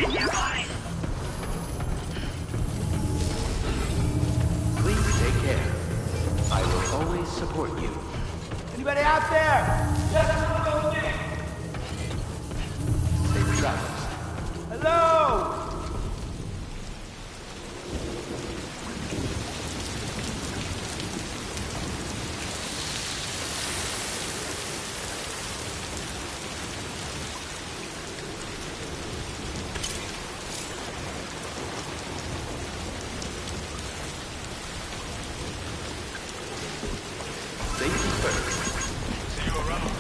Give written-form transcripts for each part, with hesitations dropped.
is nearby. Please take care. I will always support you. Anybody out there? Yes, I'm going in. Safe travels. Hello? Safety first. See you around.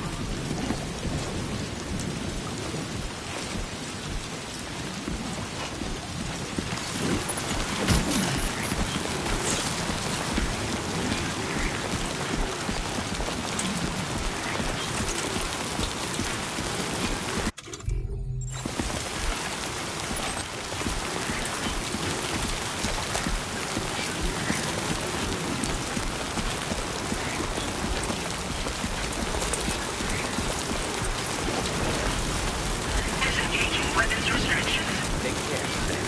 Disengaging weapons restrictions. Take care, Sam.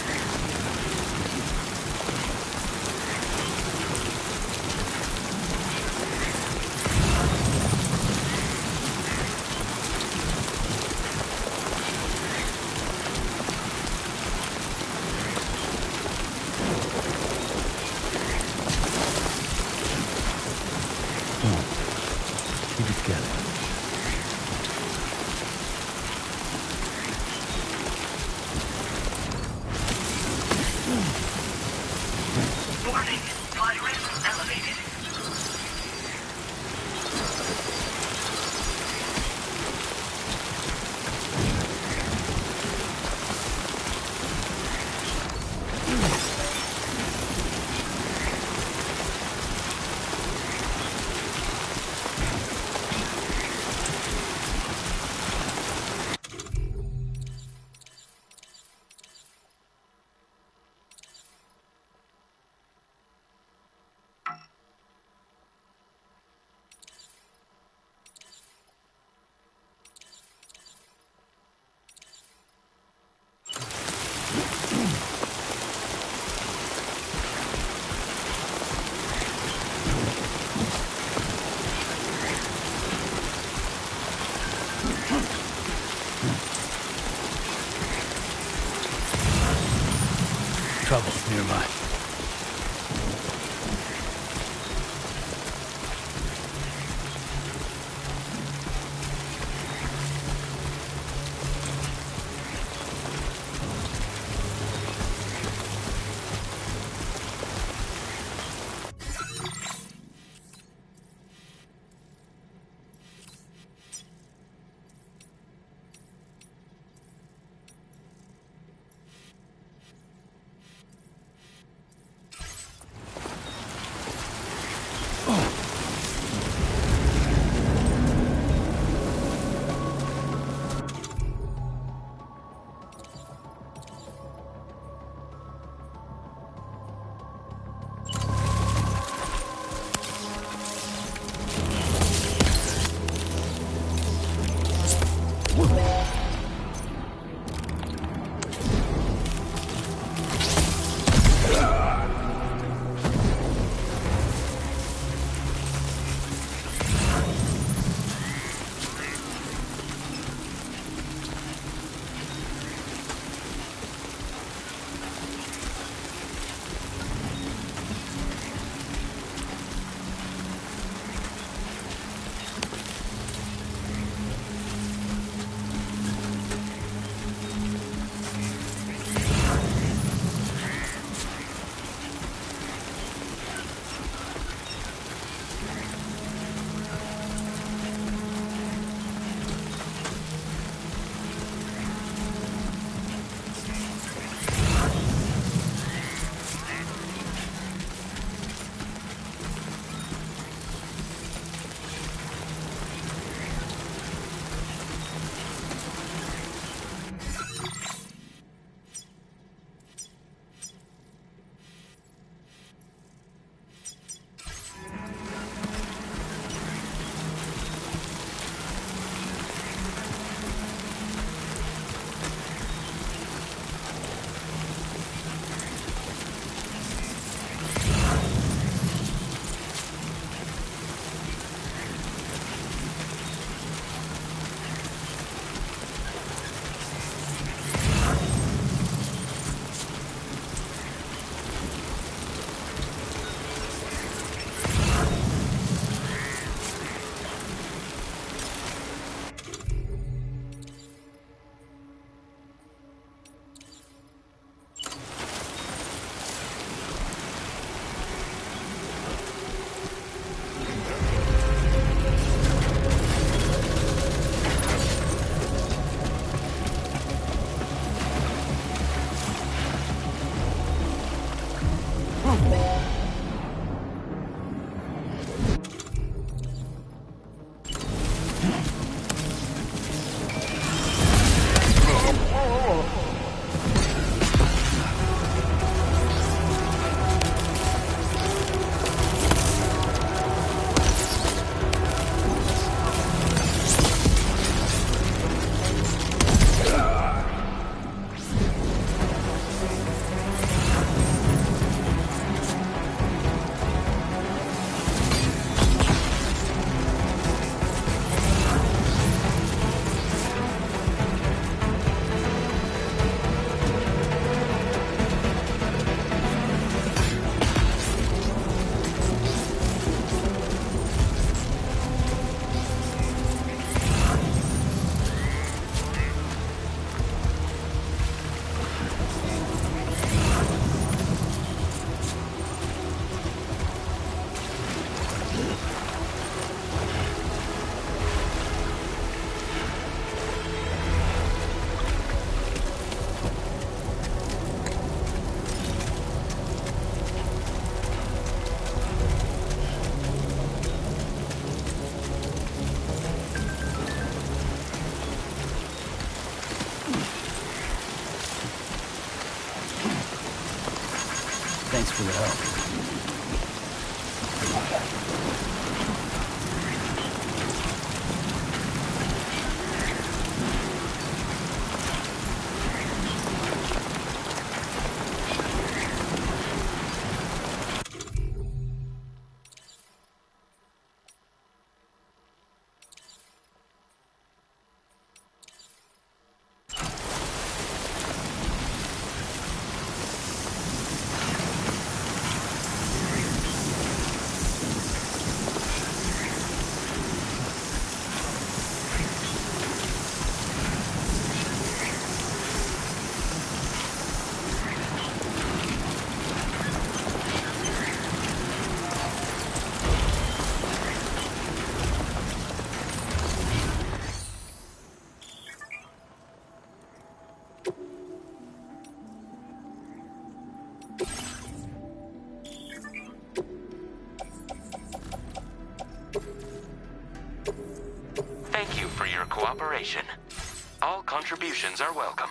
Keep it together. Warning. Virus elevated. Trouble nearby. for the help. Thank you for your cooperation. All contributions are welcome.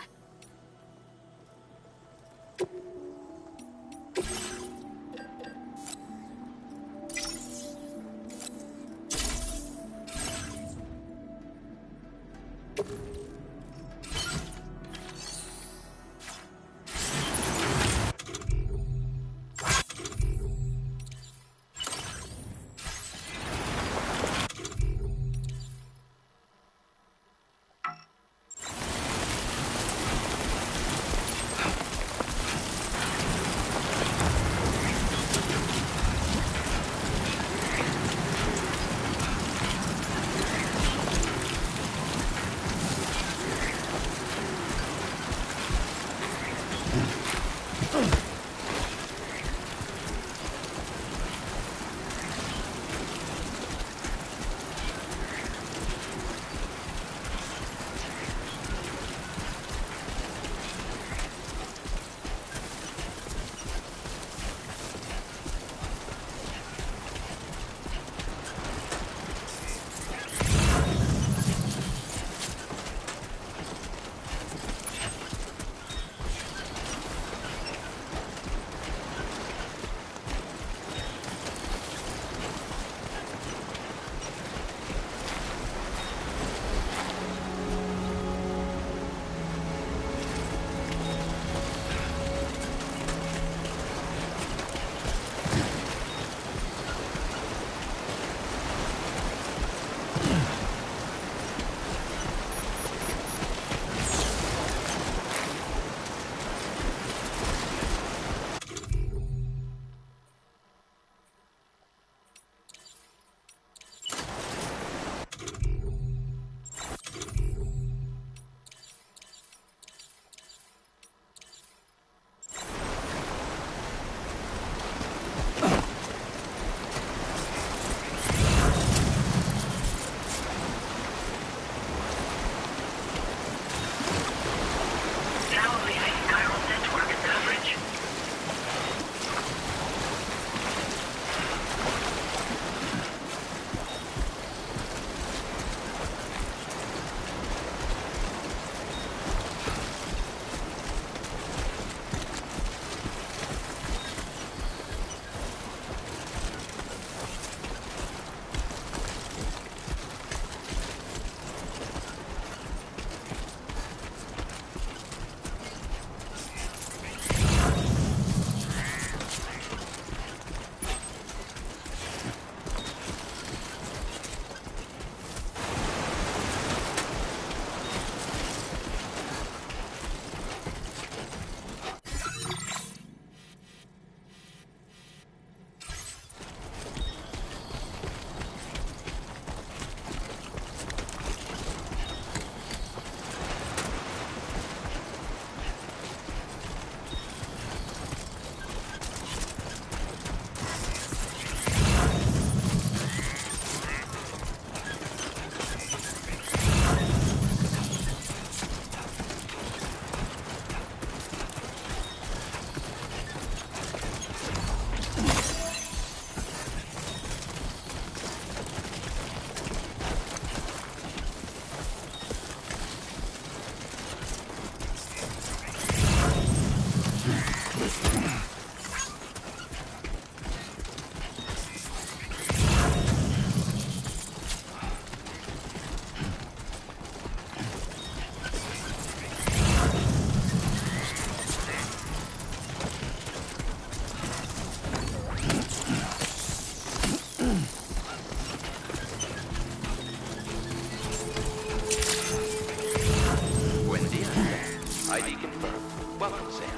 ID confirmed. Welcome, Sam.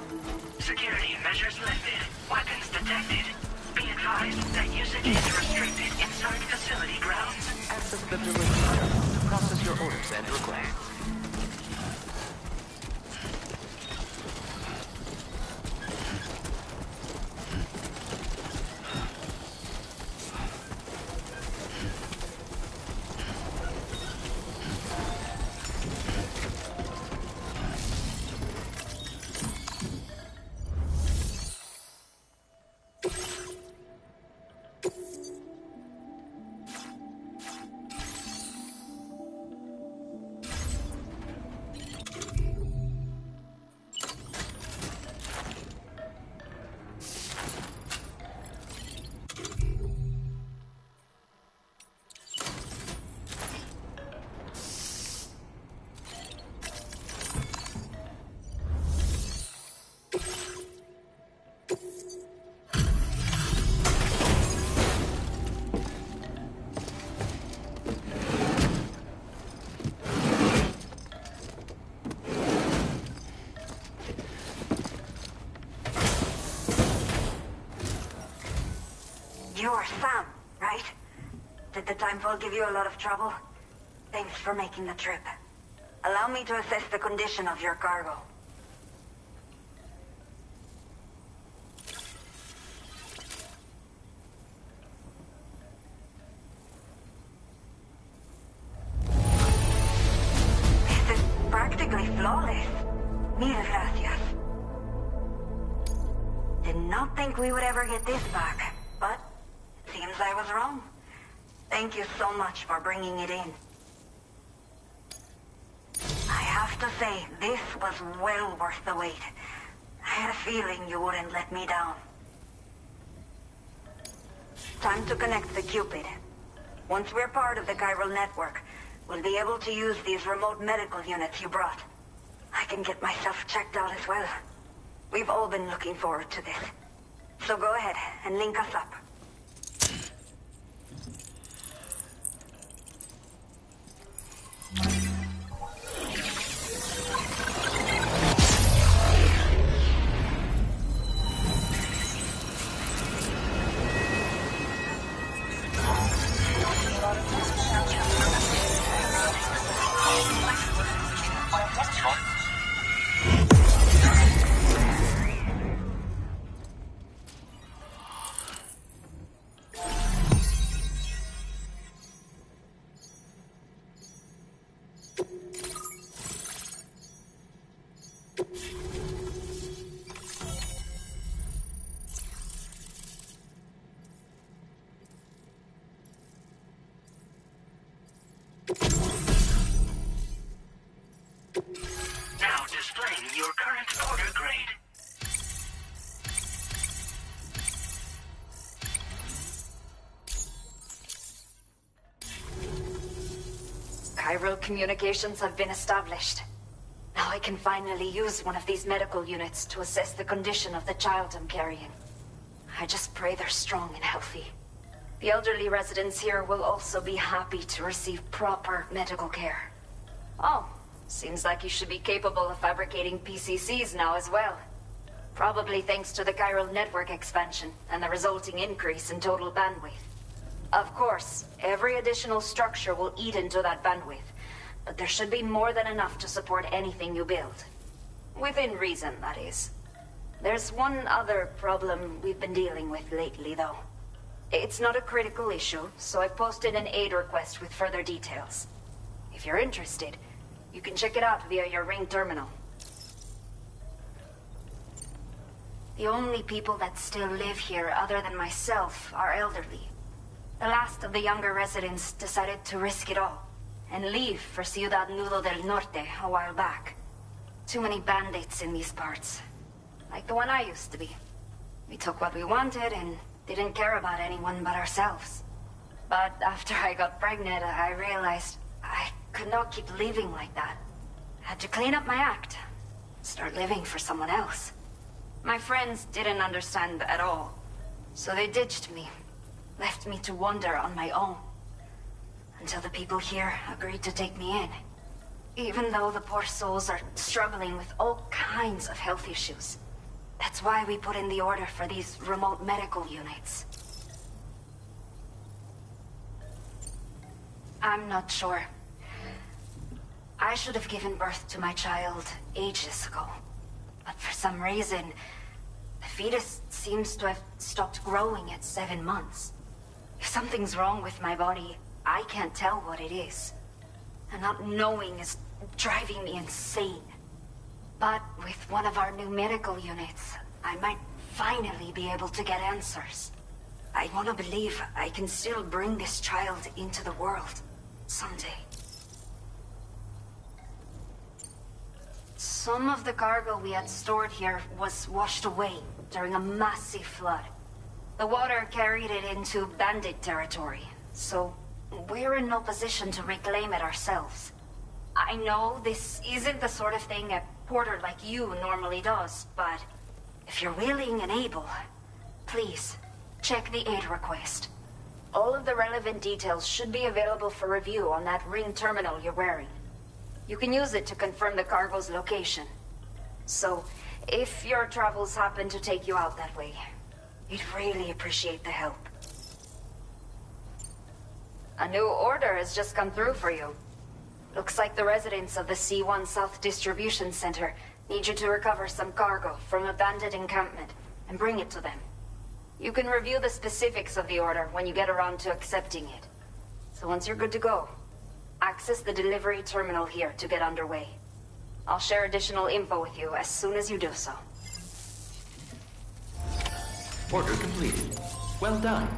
Security measures lifted. Weapons detected. Be advised that usage is restricted inside facility grounds. Access the delivery terminal to process your orders and requests. You're Sam, right? Did the timefall give you a lot of trouble? Thanks for making the trip. Allow me to assess the condition of your cargo. This is practically flawless. Mil gracias. Did not think we would ever get this back, but seems I was wrong. Thank you so much for bringing it in. I have to say, this was well worth the wait. I had a feeling you wouldn't let me down. Time to connect the Cupid. Once we're part of the chiral network, we'll be able to use these remote medical units you brought. I can get myself checked out as well. We've all been looking forward to this. So go ahead and link us up. Now displaying your current order grade. Chiral communications have been established. Now I can finally use one of these medical units to assess the condition of the child I'm carrying. I just pray they're strong and healthy. The elderly residents here will also be happy to receive proper medical care. Oh, seems like you should be capable of fabricating PCCs now as well. Probably thanks to the chiral network expansion and the resulting increase in total bandwidth. Of course, every additional structure will eat into that bandwidth, but there should be more than enough to support anything you build. Within reason, that is. There's one other problem we've been dealing with lately, though. It's not a critical issue, so I've posted an aid request with further details. If you're interested, you can check it out via your ring terminal. The only people that still live here other than myself are elderly. The last of the younger residents decided to risk it all and leave for Ciudad Nudo del Norte a while back. Too many bandits in these parts. Like the one I used to be. We took what we wanted and didn't care about anyone but ourselves. But after I got pregnant, I realized I could not keep living like that. Had to clean up my act. Start living for someone else. My friends didn't understand at all. So they ditched me. Left me to wander on my own. Until the people here agreed to take me in. even though the poor souls are struggling with all kinds of health issues. That's why we put in the order for these remote medical units. I'm not sure. I should have given birth to my child ages ago. But for some reason, the fetus seems to have stopped growing at 7 months. If something's wrong with my body, I can't tell what it is. And not knowing is driving me insane. But with one of our new medical units, I might finally be able to get answers. I want to believe I can still bring this child into the world someday. Some of the cargo we had stored here was washed away during a massive flood. The water carried it into bandit territory, so we're in no position to reclaim it ourselves. I know this isn't the sort of thing a porter like you normally does, but if you're willing and able, please, check the aid request. All of the relevant details should be available for review on that ring terminal you're wearing. You can use it to confirm the cargo's location. So, if your travels happen to take you out that way, we'd really appreciate the help. A new order has just come through for you. Looks like the residents of the C1 South Distribution Center need you to recover some cargo from a bandit encampment and bring it to them. You can review the specifics of the order when you get around to accepting it. So once you're good to go, access the delivery terminal here to get underway. I'll share additional info with you as soon as you do so. Order completed. Well done.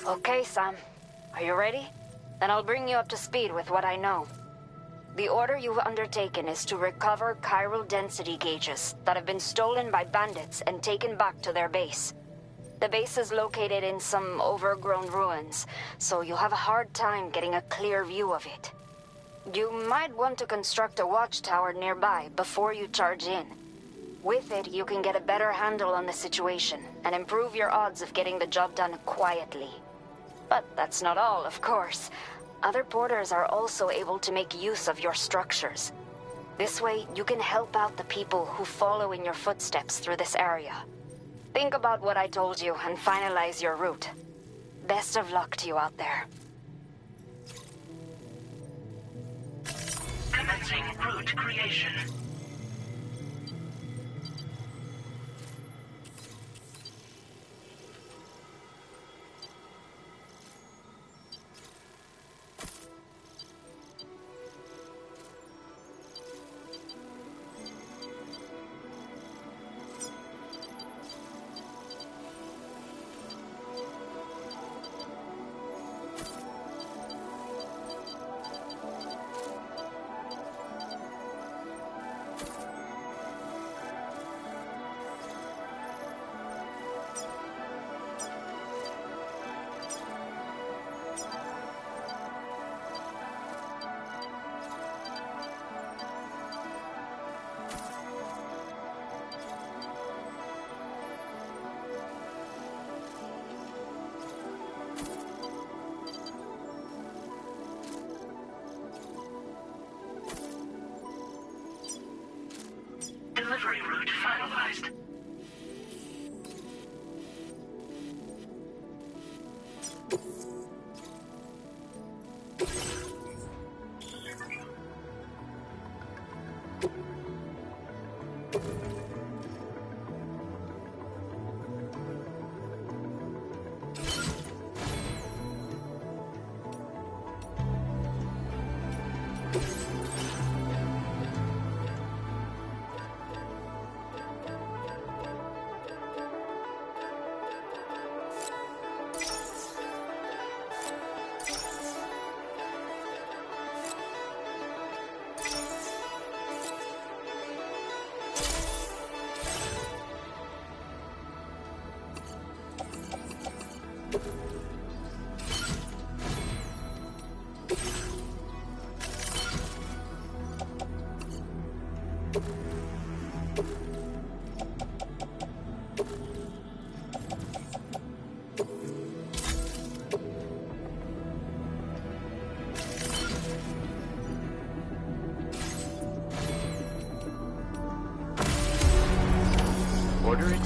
Okay, Sam. Are you ready? Then I'll bring you up to speed with what I know. The order you've undertaken is to recover chiral density gauges that have been stolen by bandits and taken back to their base. The base is located in some overgrown ruins, so you'll have a hard time getting a clear view of it. You might want to construct a watchtower nearby before you charge in. With it, you can get a better handle on the situation and improve your odds of getting the job done quietly. But that's not all, of course. Other porters are also able to make use of your structures. This way, you can help out the people who follow in your footsteps through this area. Think about what I told you and finalize your route. Best of luck to you out there. Commencing route creation. Delivery route finalized.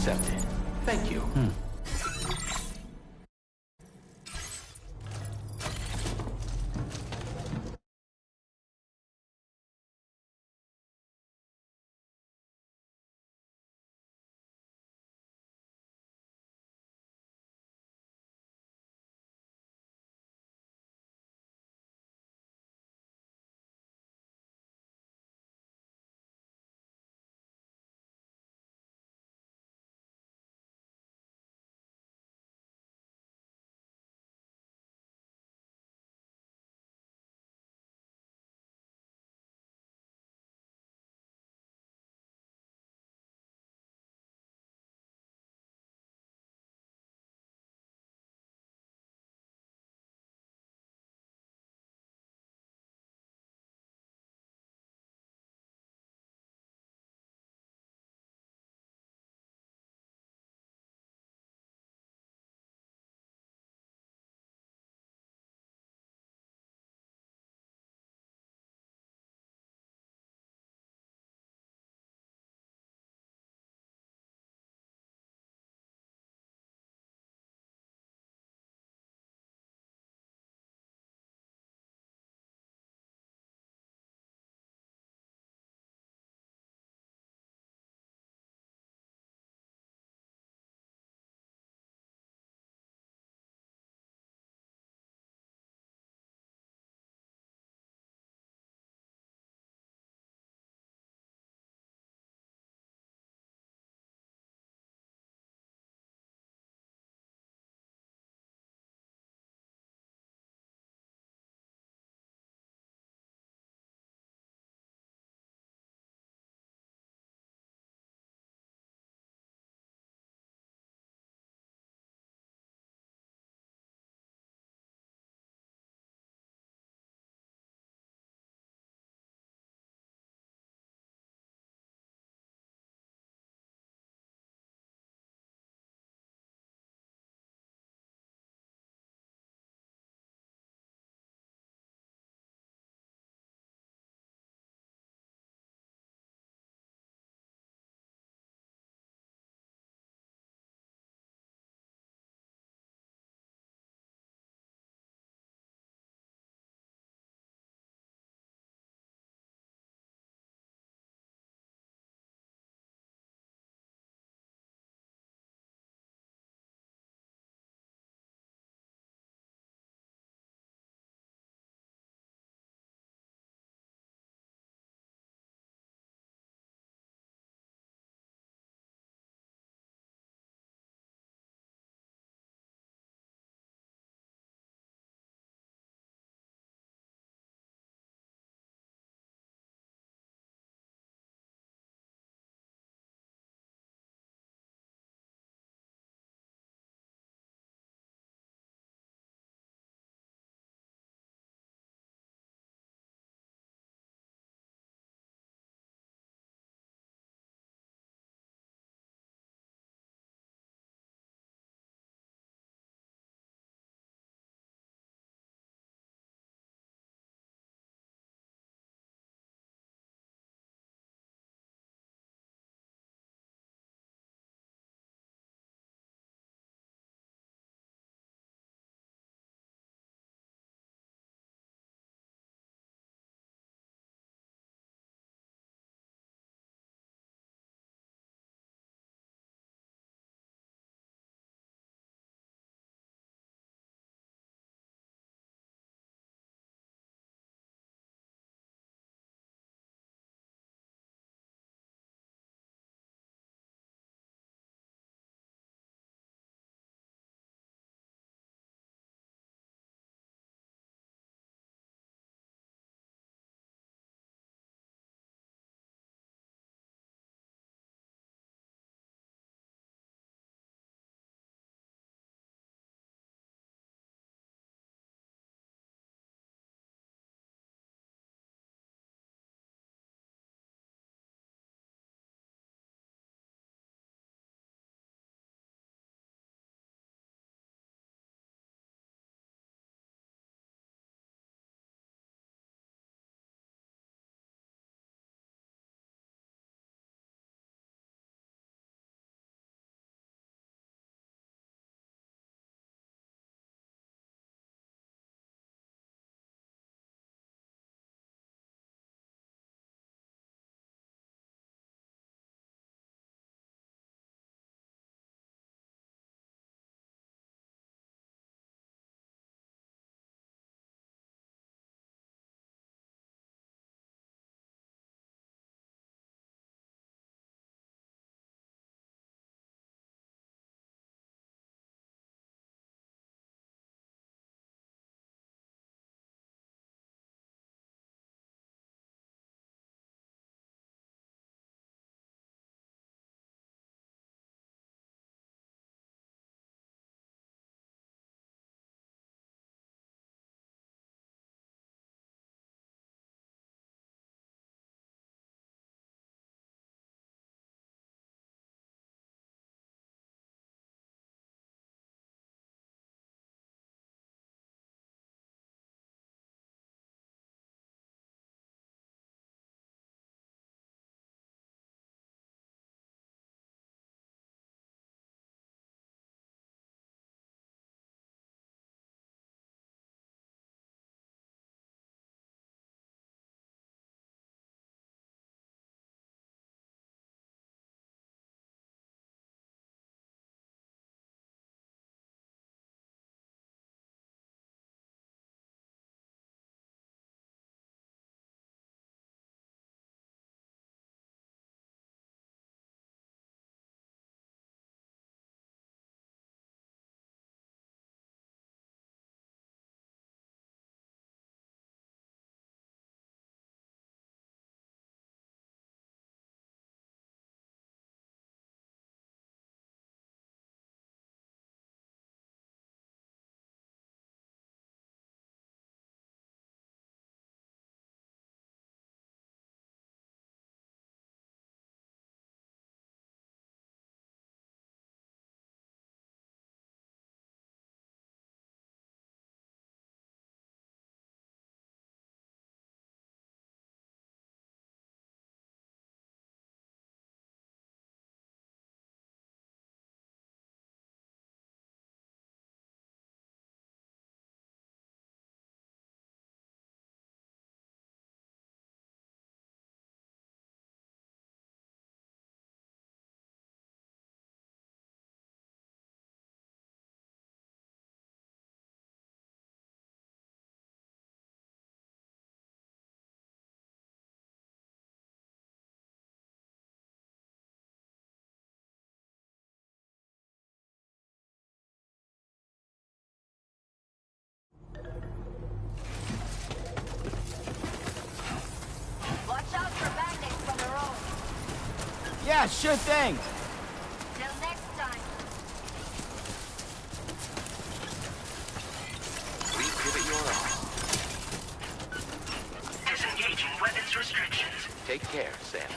accepted. Thank you. Yeah, sure thing. Till next time. Please give it your all. Disengaging weapons restrictions. Take care, Sam.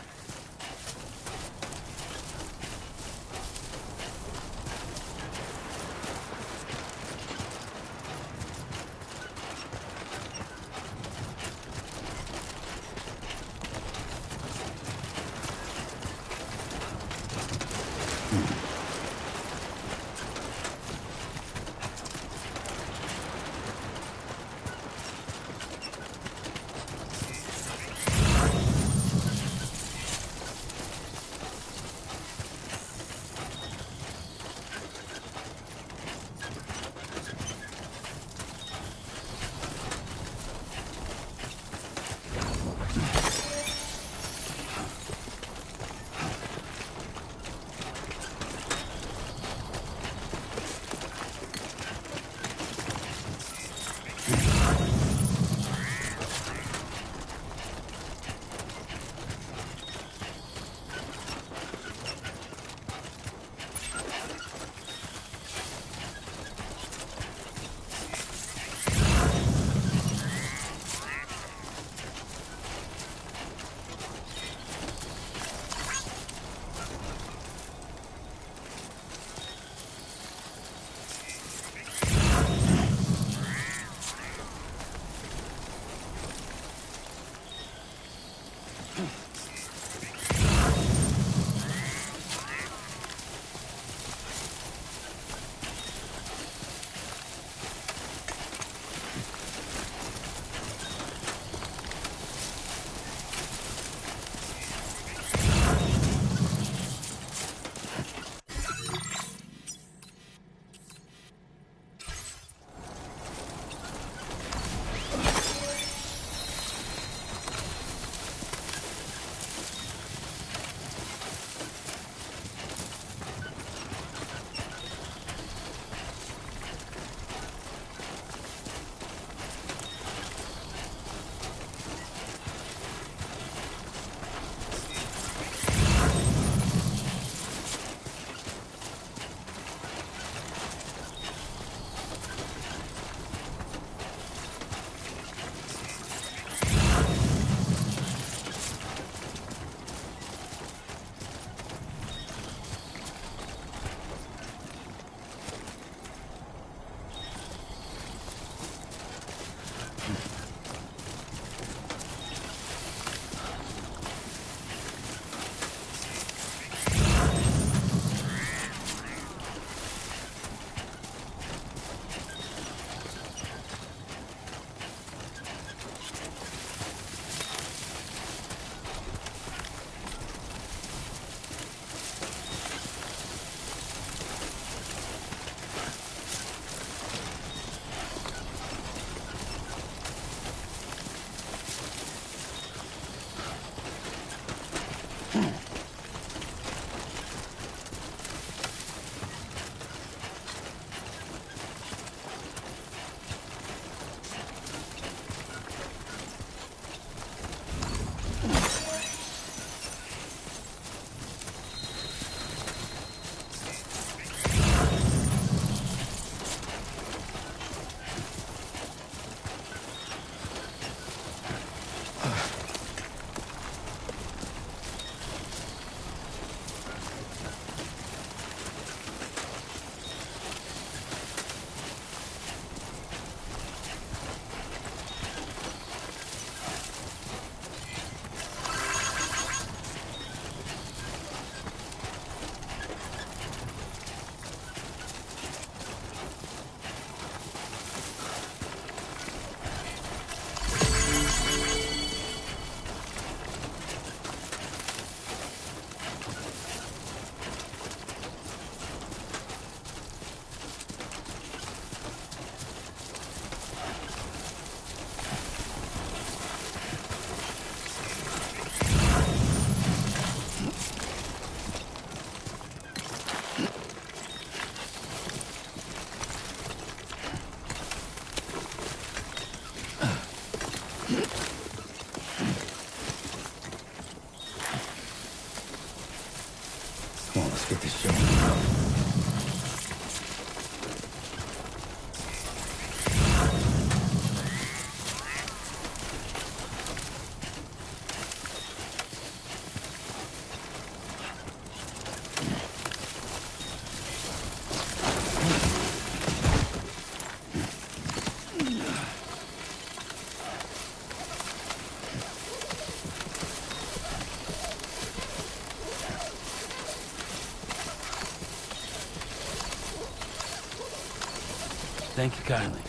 Thank you kindly.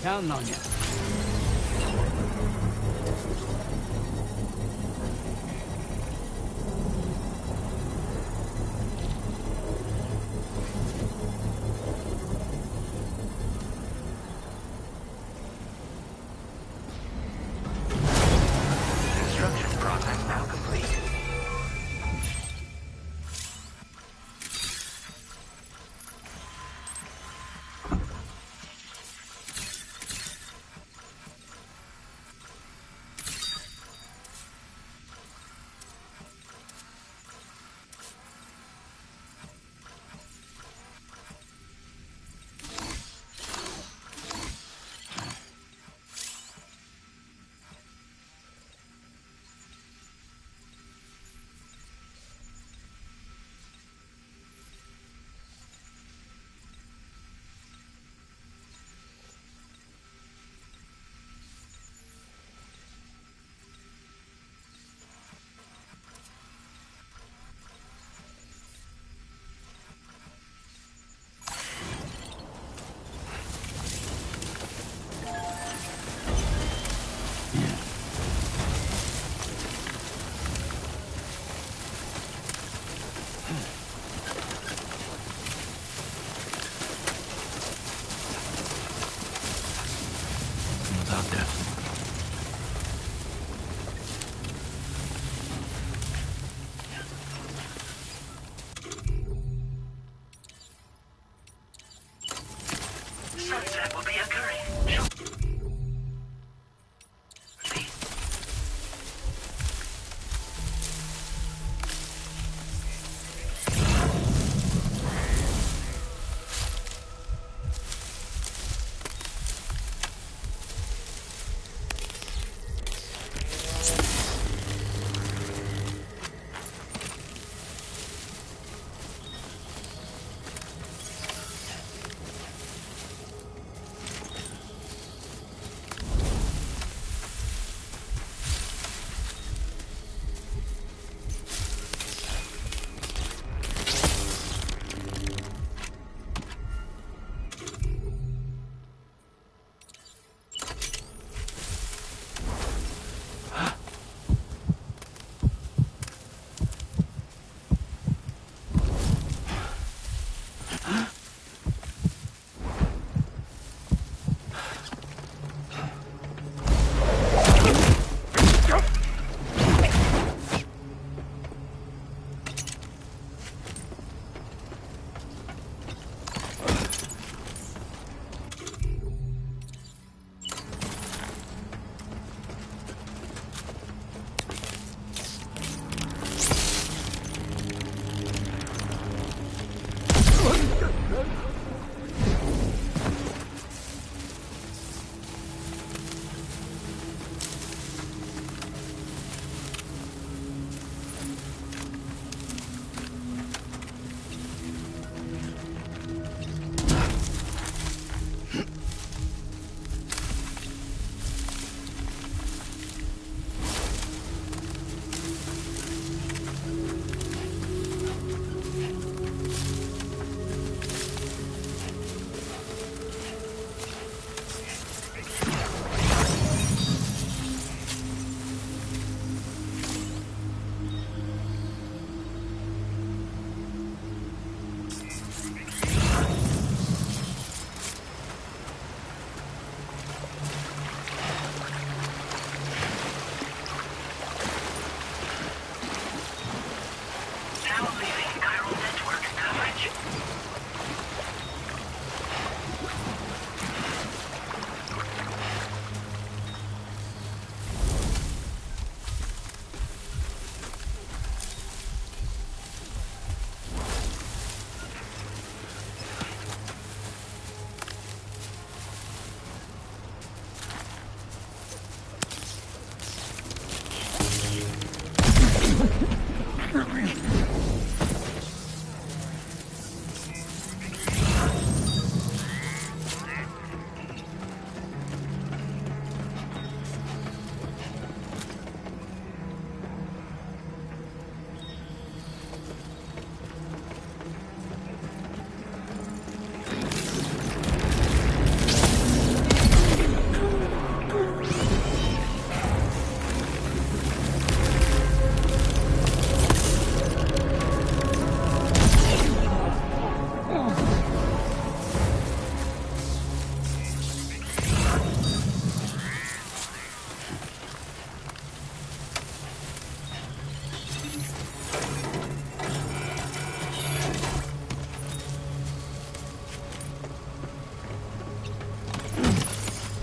Counting on you. Construction process now complete.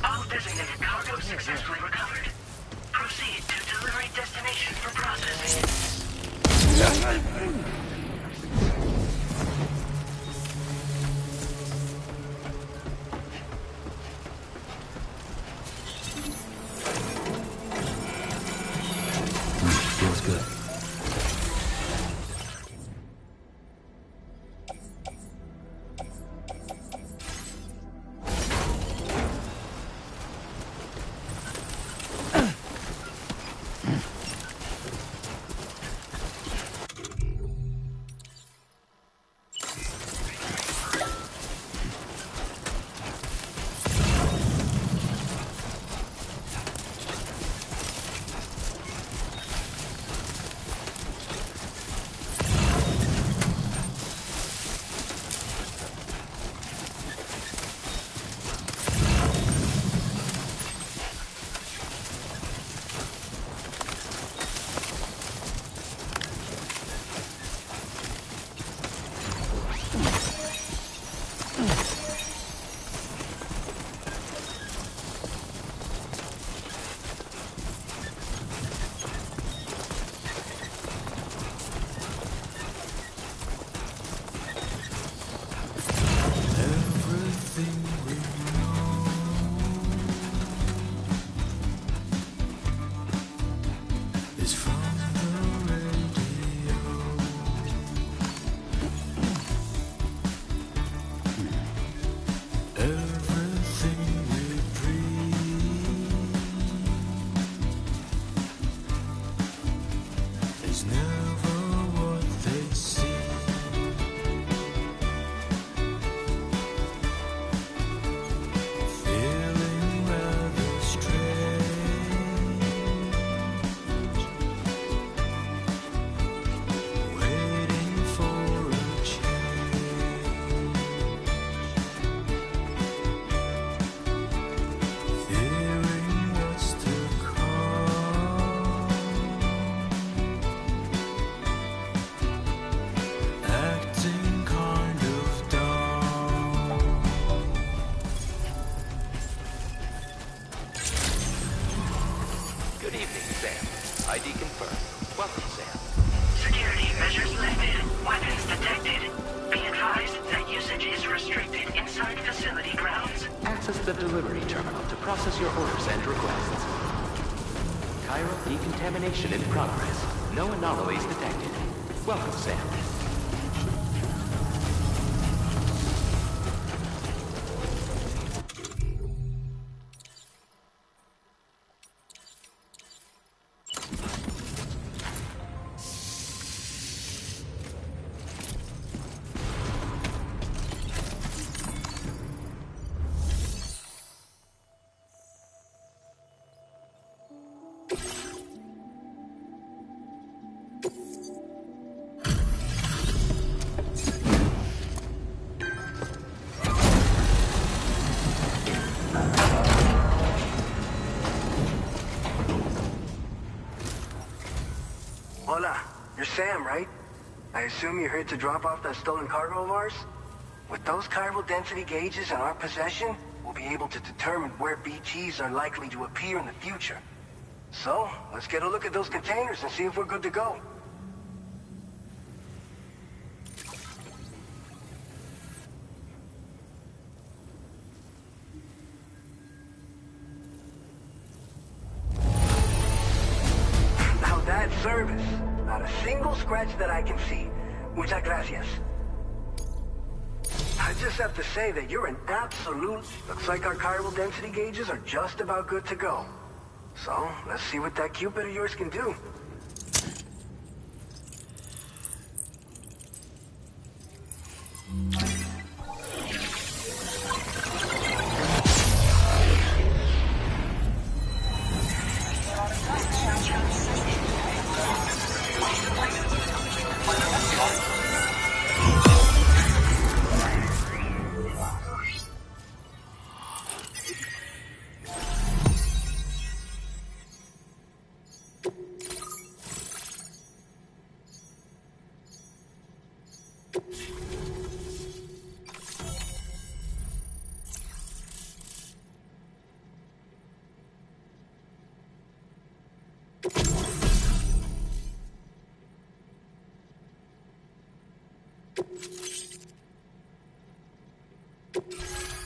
All designated cargo successfully recovered. Proceed to delivery destination for processing. Feels good. ID confirmed. Welcome, Sam. Security measures lifted. Weapons detected. Be advised that usage is restricted inside facility grounds. Access the delivery terminal to process your orders and requests. Cairo decontamination in progress. No anomalies detected. Welcome, Sam. Hola, you're Sam, right? I assume you're here to drop off that stolen cargo of ours? With those chiral density gauges in our possession, we'll be able to determine where BTs are likely to appear in the future. So, let's get a look at those containers and see if we're good to go. Now that's service. Not a single scratch that I can see. Muchas gracias. I just have to say that you're an absolute... Looks like our chiral density gauges are just about good to go. So, let's see what that Cupid of yours can do.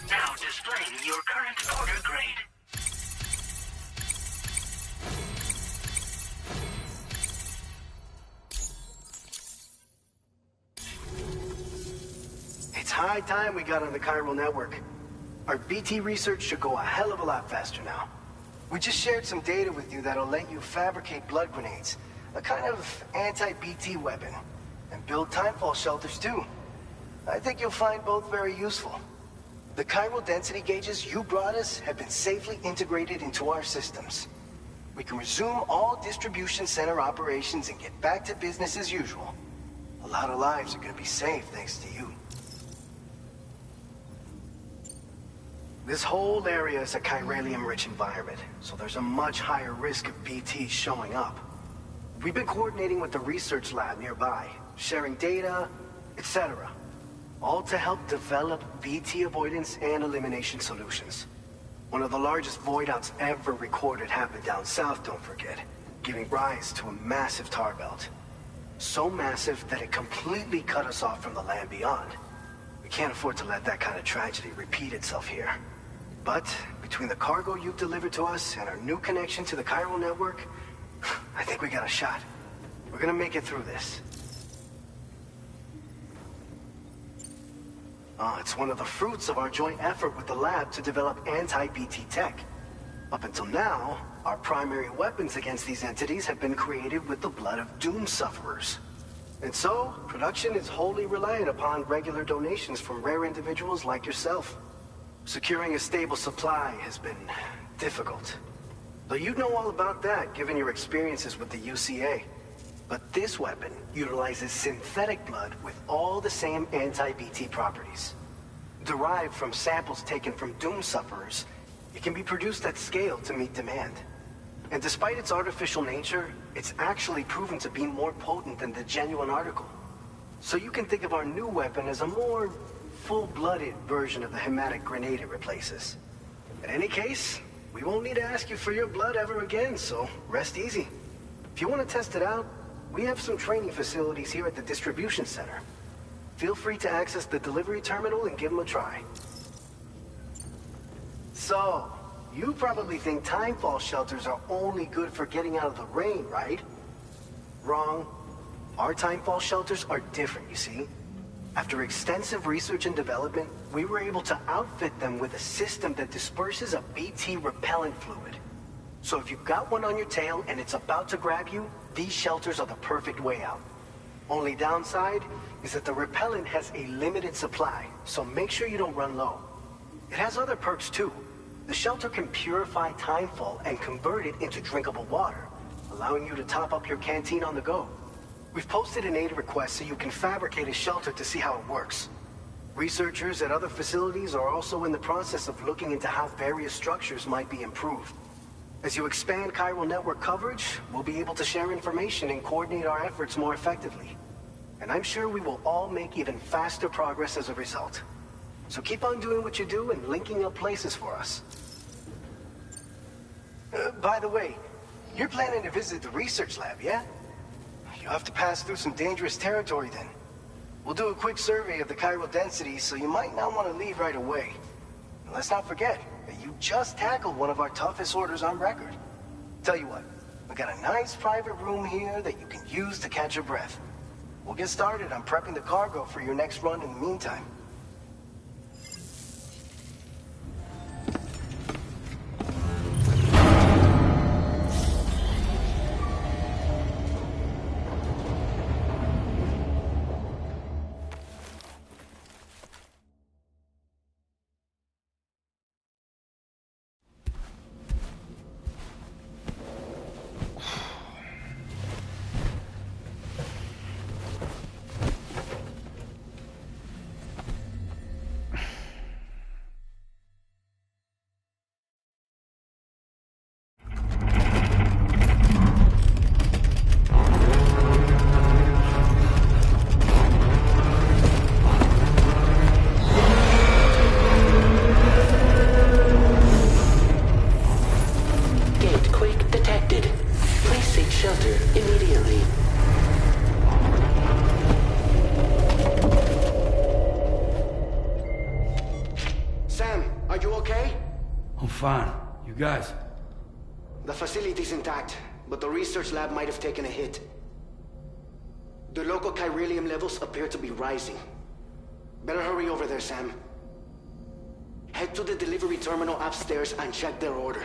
Now displaying your current order grade. It's high time we got on the chiral network. Our BT research should go a hell of a lot faster now. We just shared some data with you that'll let you fabricate blood grenades, a kind of anti-BT weapon, and build timefall shelters too. I think you'll find both very useful. The chiral density gauges you brought us have been safely integrated into our systems. We can resume all distribution center operations and get back to business as usual. A lot of lives are gonna be saved thanks to you. This whole area is a chiralium-rich environment, so there's a much higher risk of BTs showing up. We've been coordinating with the research lab nearby, sharing data, etc. All to help develop BT avoidance and elimination solutions. One of the largest void outs ever recorded happened down south, don't forget, giving rise to a massive tar belt. So massive that it completely cut us off from the land beyond. We can't afford to let that kind of tragedy repeat itself here. But between the cargo you've delivered to us and our new connection to the chiral network, I think we got a shot. We're gonna make it through this. It's one of the fruits of our joint effort with the lab to develop anti-BT tech. Up until now, our primary weapons against these entities have been created with the blood of doom sufferers. And so, production is wholly reliant upon regular donations from rare individuals like yourself. Securing a stable supply has been difficult. Though you'd know all about that, given your experiences with the UCA. But this weapon utilizes synthetic blood with all the same anti-BT properties. Derived from samples taken from doom sufferers, it can be produced at scale to meet demand. And despite its artificial nature, it's actually proven to be more potent than the genuine article. So you can think of our new weapon as a more full-blooded version of the hematic grenade it replaces. In any case, we won't need to ask you for your blood ever again, so rest easy. If you want to test it out, we have some training facilities here at the distribution center. Feel free to access the delivery terminal and give them a try. So, you probably think timefall shelters are only good for getting out of the rain, right? Wrong. Our timefall shelters are different, you see. After extensive research and development, we were able to outfit them with a system that disperses a BT repellent fluid. So if you've got one on your tail and it's about to grab you, these shelters are the perfect way out. Only downside is that the repellent has a limited supply, so make sure you don't run low. It has other perks too. The shelter can purify timefall and convert it into drinkable water, allowing you to top up your canteen on the go. We've posted an aid request so you can fabricate a shelter to see how it works. Researchers at other facilities are also in the process of looking into how various structures might be improved. As you expand chiral network coverage, we'll be able to share information and coordinate our efforts more effectively. And I'm sure we will all make even faster progress as a result. So keep on doing what you do and linking up places for us. By the way, you're planning to visit the research lab, yeah? You'll have to pass through some dangerous territory then. We'll do a quick survey of the chiral density, so you might not want to leave right away. Let's not forget that you just tackled one of our toughest orders on record. Tell you what, We got a nice private room here that you can use to catch your breath. We'll get started on prepping the cargo for your next run in the meantime. Fine. You guys? The facility's intact, but the research lab might have taken a hit. The local chiralium levels appear to be rising. Better hurry over there, Sam. Head to the delivery terminal upstairs and check their order.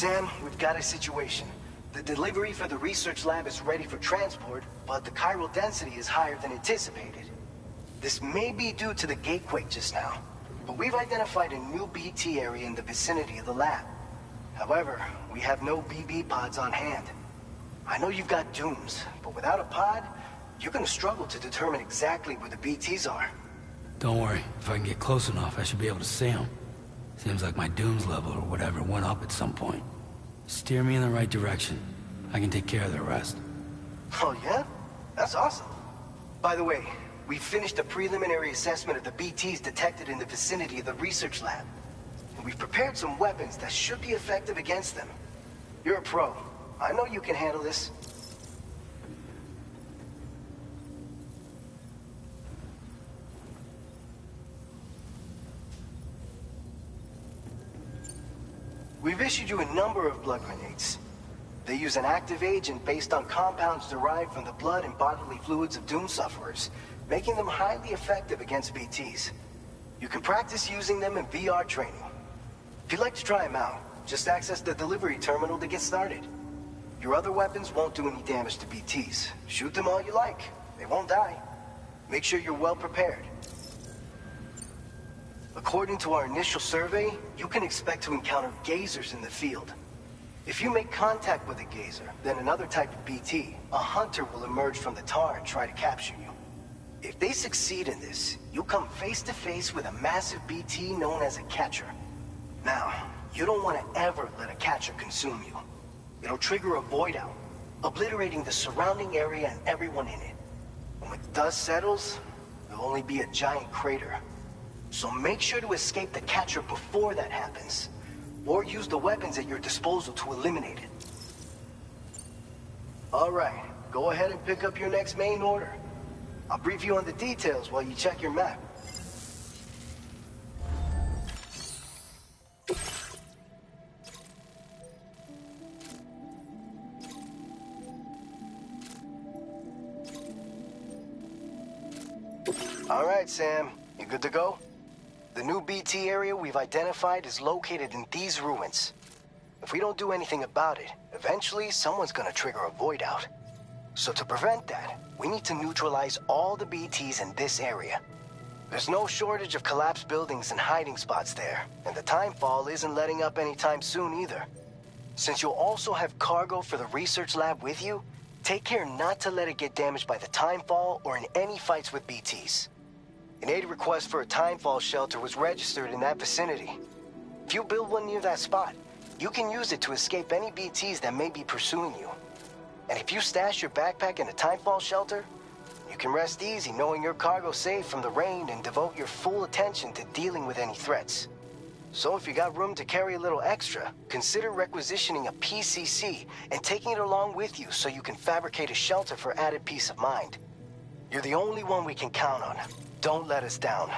Sam, we've got a situation. The delivery for the research lab is ready for transport, but the chiral density is higher than anticipated. This may be due to the gatequake just now, but we've identified a new BT area in the vicinity of the lab. However, we have no BB pods on hand. I know you've got dooms, but without a pod, you're gonna struggle to determine exactly where the BTs are. Don't worry. If I can get close enough, I should be able to see them. Seems like my dooms level or whatever went up at some point. Steer me in the right direction. I can take care of the rest. Oh yeah? That's awesome. By the way, we finished a preliminary assessment of the BTs detected in the vicinity of the research lab. And we've prepared some weapons that should be effective against them. You're a pro. I know you can handle this. We've issued you a number of blood grenades. They use an active agent based on compounds derived from the blood and bodily fluids of Doom sufferers, making them highly effective against BTs. You can practice using them in VR training. If you'd like to try them out, just access the delivery terminal to get started. Your other weapons won't do any damage to BTs. Shoot them all you like. They won't die. Make sure you're well prepared. According to our initial survey, you can expect to encounter gazers in the field. If you make contact with a gazer, then another type of BT, a hunter will emerge from the tar and try to capture you. If they succeed in this, you'll come face to face with a massive BT known as a catcher. Now, you don't want to ever let a catcher consume you. It'll trigger a void out, obliterating the surrounding area and everyone in it. And when the dust settles, there'll only be a giant crater. So make sure to escape the catcher before that happens, or use the weapons at your disposal to eliminate it. All right, go ahead and pick up your next main order. I'll brief you on the details while you check your map. All right, Sam, you good to go? The new BT area we've identified is located in these ruins. If we don't do anything about it, eventually someone's gonna trigger a void out. So to prevent that, we need to neutralize all the BTs in this area. There's no shortage of collapsed buildings and hiding spots there, and the timefall isn't letting up anytime soon either. Since you'll also have cargo for the research lab with you, take care not to let it get damaged by the timefall or in any fights with BTs. An aid request for a timefall shelter was registered in that vicinity. If you build one near that spot, you can use it to escape any BTs that may be pursuing you. And if you stash your backpack in a timefall shelter, you can rest easy knowing your cargo's safe from the rain and devote your full attention to dealing with any threats. So if you got room to carry a little extra, consider requisitioning a PCC and taking it along with you so you can fabricate a shelter for added peace of mind. You're the only one we can count on. Don't let us down.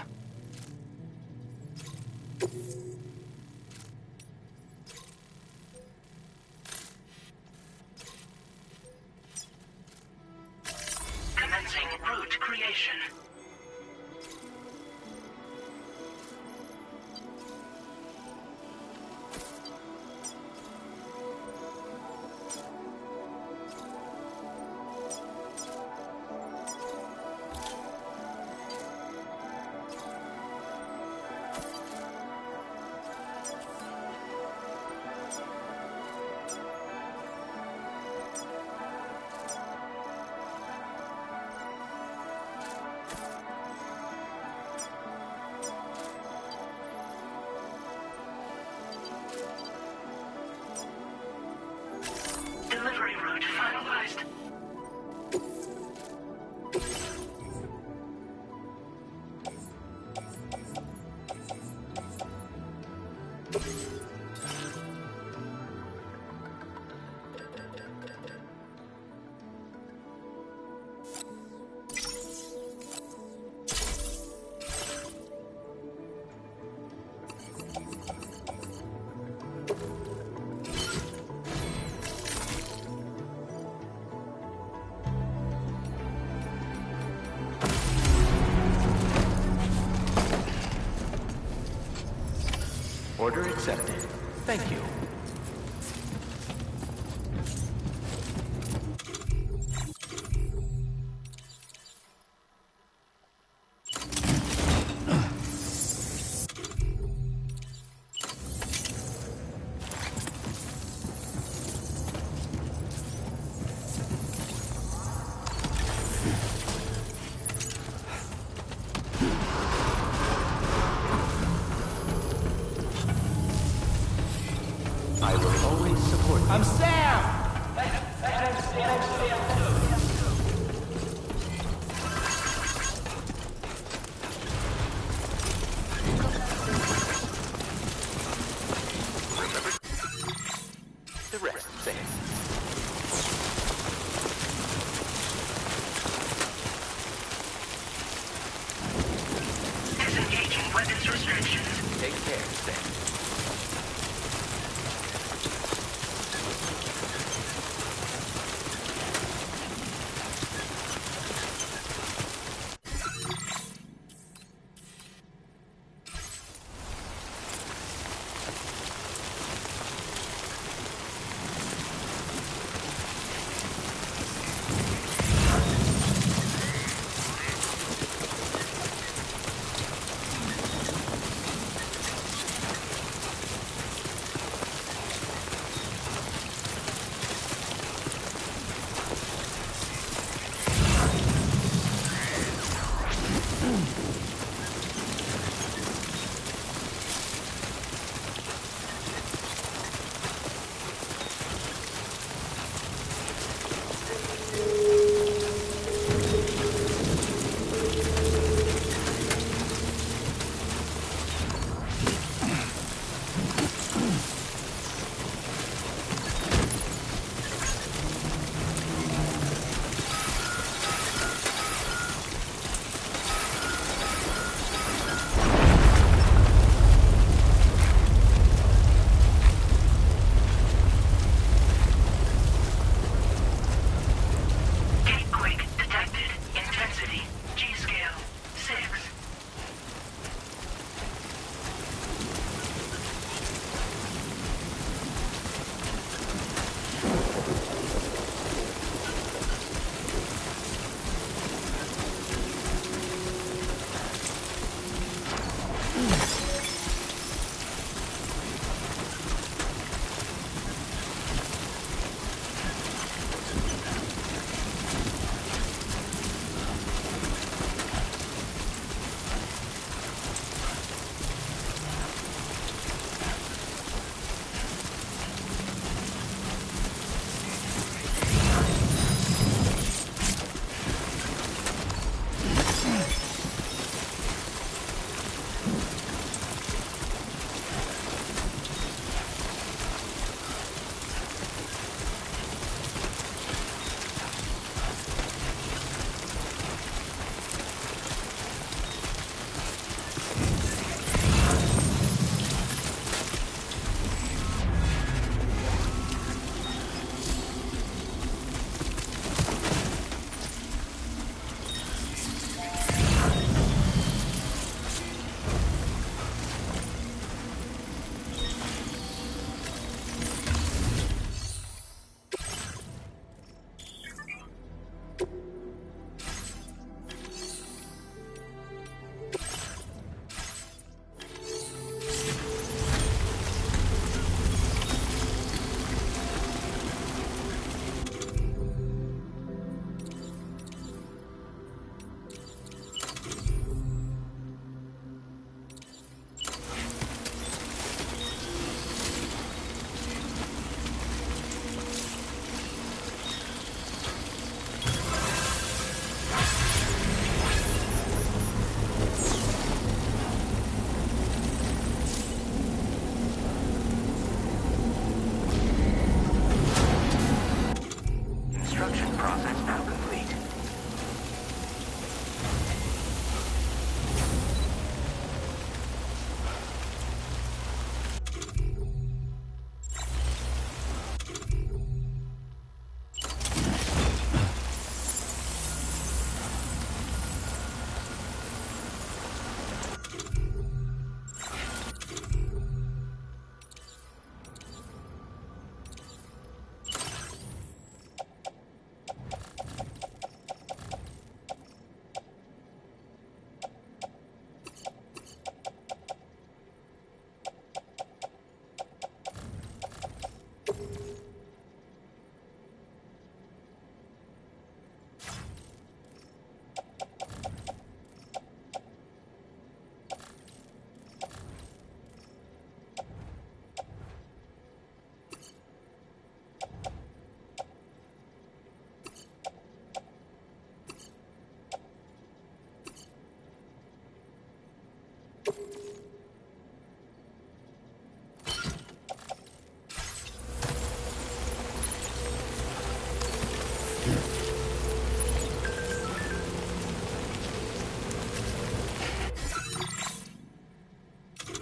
Commencing route creation. Delivery route finalized. Order accepted. Thank you. I will always support you. I'm Sam! The rest safe. Disengaging weapons restrictions. Take care, Sam.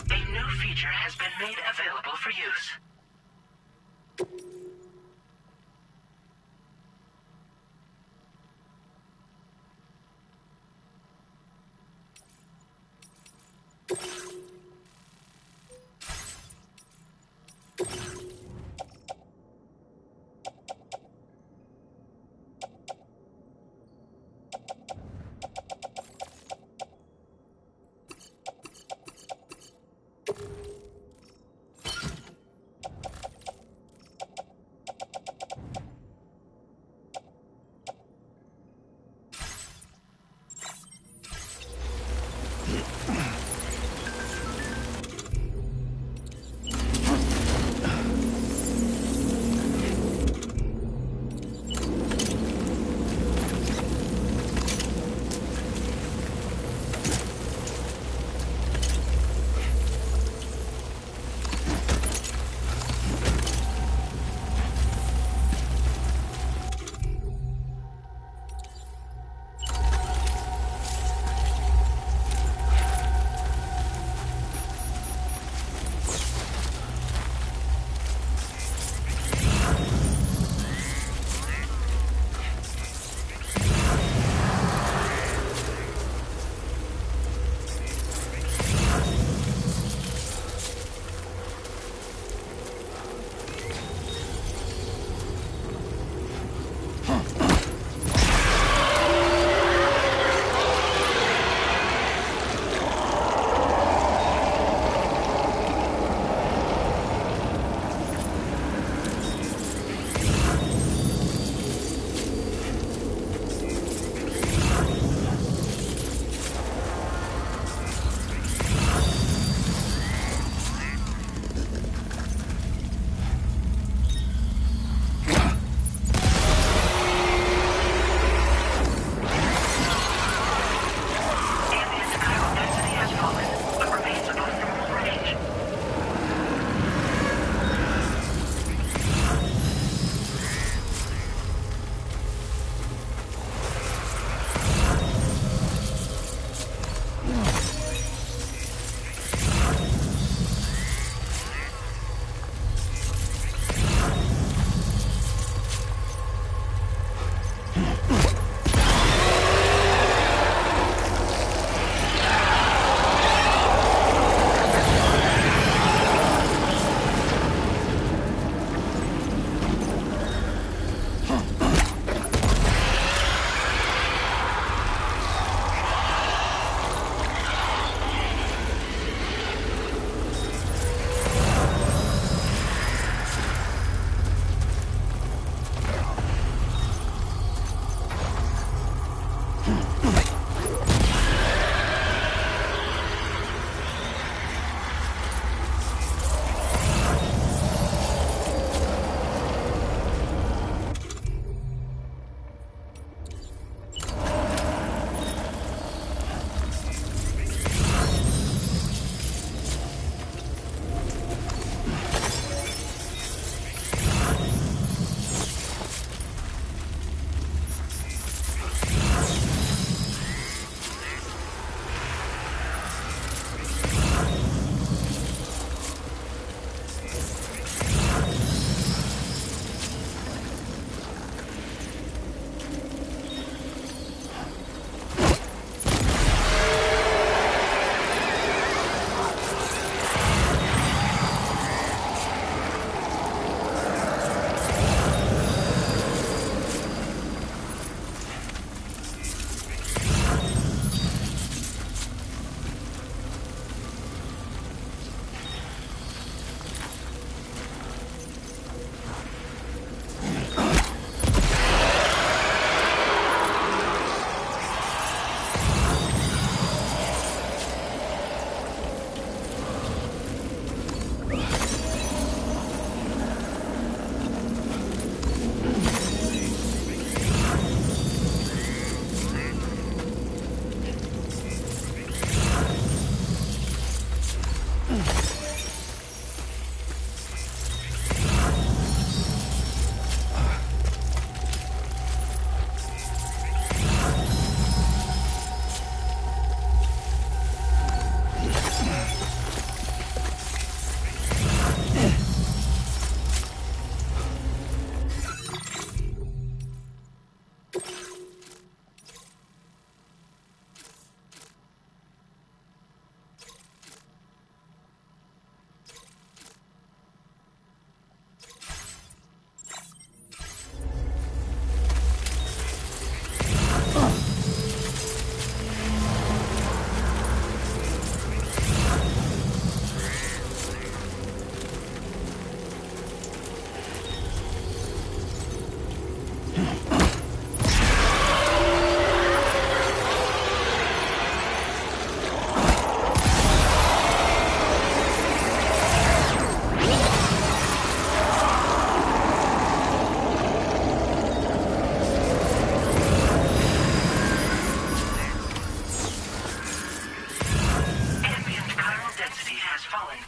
A new feature has been made available for use.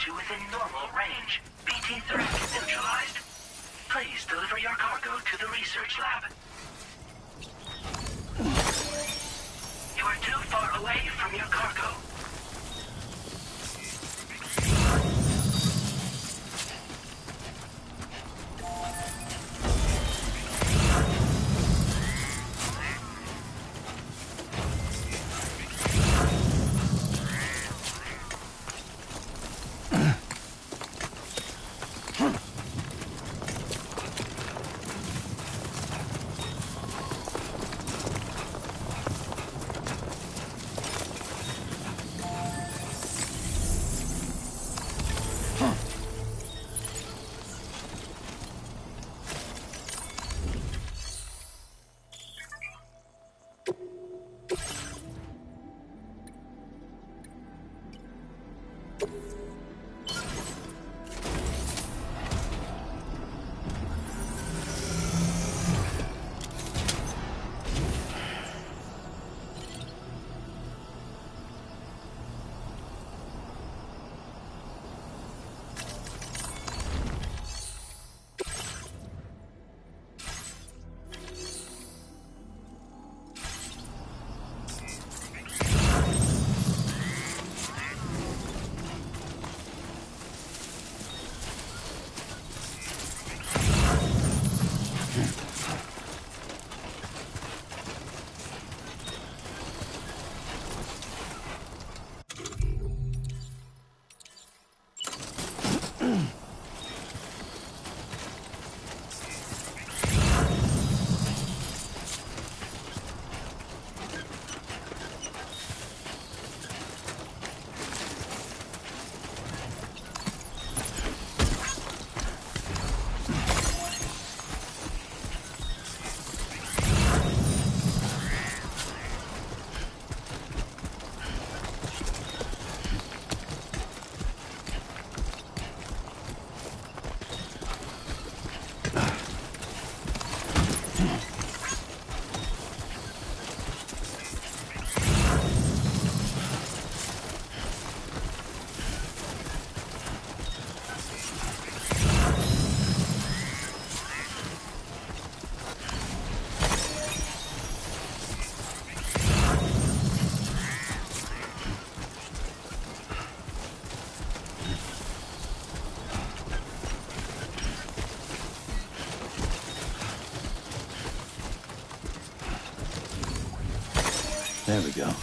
to within normal range. BT threat neutralized. Please deliver your cargo to the research lab. You are too far away from your cargo. There we go.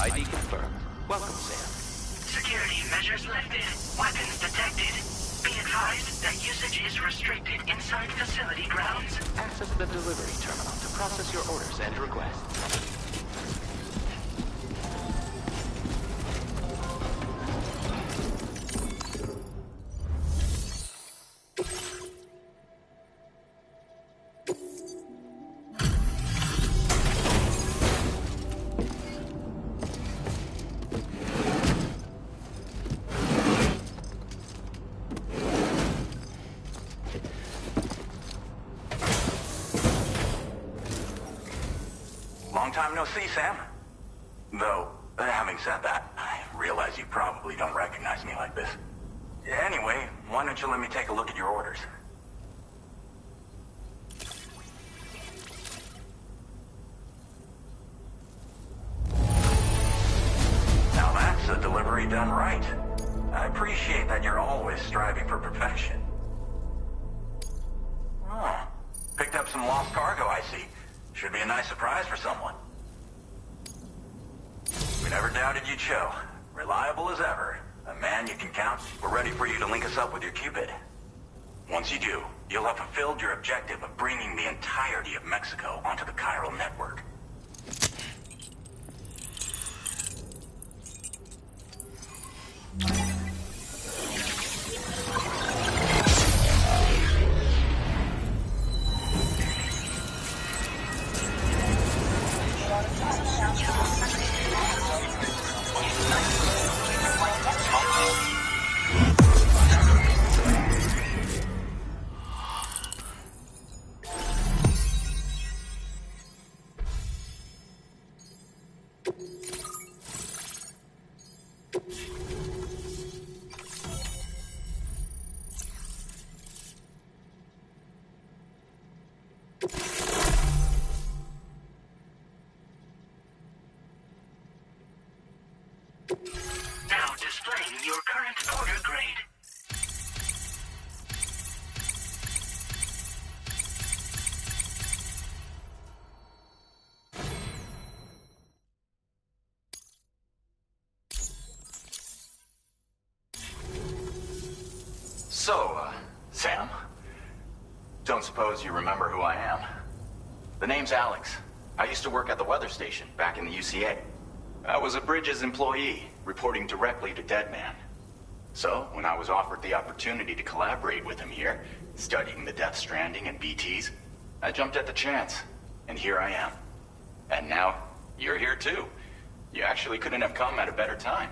ID confirmed. Welcome, Sam. Security measures lifted. Weapons detected. Be advised. advised that usage is restricted inside facility grounds. Access the delivery terminal to process your orders and requests. Long time no see, Sam. Though, having said that, I realize you probably don't recognize me like this. Anyway, why don't you let me take a look at your orders? Now that's a delivery done right. I appreciate that you're always striving for perfection. Oh, picked up some lost cargo, I see. Should be a nice surprise for someone. We never doubted you'd show. Reliable as ever. A man you can count. We're ready for you to link us up with your Cupid. Once you do, you'll have fulfilled your objective of bringing the entirety of Mexico onto the chiral network. Now displaying your current order grade. So, Sam? Don't suppose you remember who I am? The name's Alex. I used to work at the weather station back in the UCA. I was a Bridges employee, reporting directly to Deadman. So, when I was offered the opportunity to collaborate with him here, studying the Death Stranding and BTs, I jumped at the chance. And here I am. And now, you're here too. You actually couldn't have come at a better time.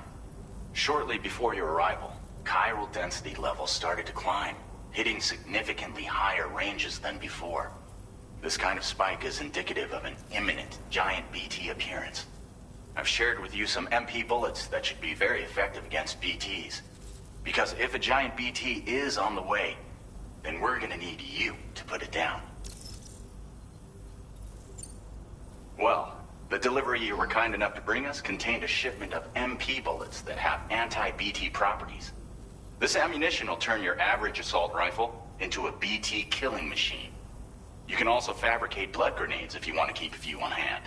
Shortly before your arrival, chiral density levels started to climb, hitting significantly higher ranges than before. This kind of spike is indicative of an imminent giant BT appearance. I've shared with you some MP bullets that should be very effective against BTs. Because if a giant BT is on the way, then we're gonna need you to put it down. Well, the delivery you were kind enough to bring us contained a shipment of MP bullets that have anti-BT properties. This ammunition will turn your average assault rifle into a BT killing machine. You can also fabricate blood grenades if you want to keep a few on hand.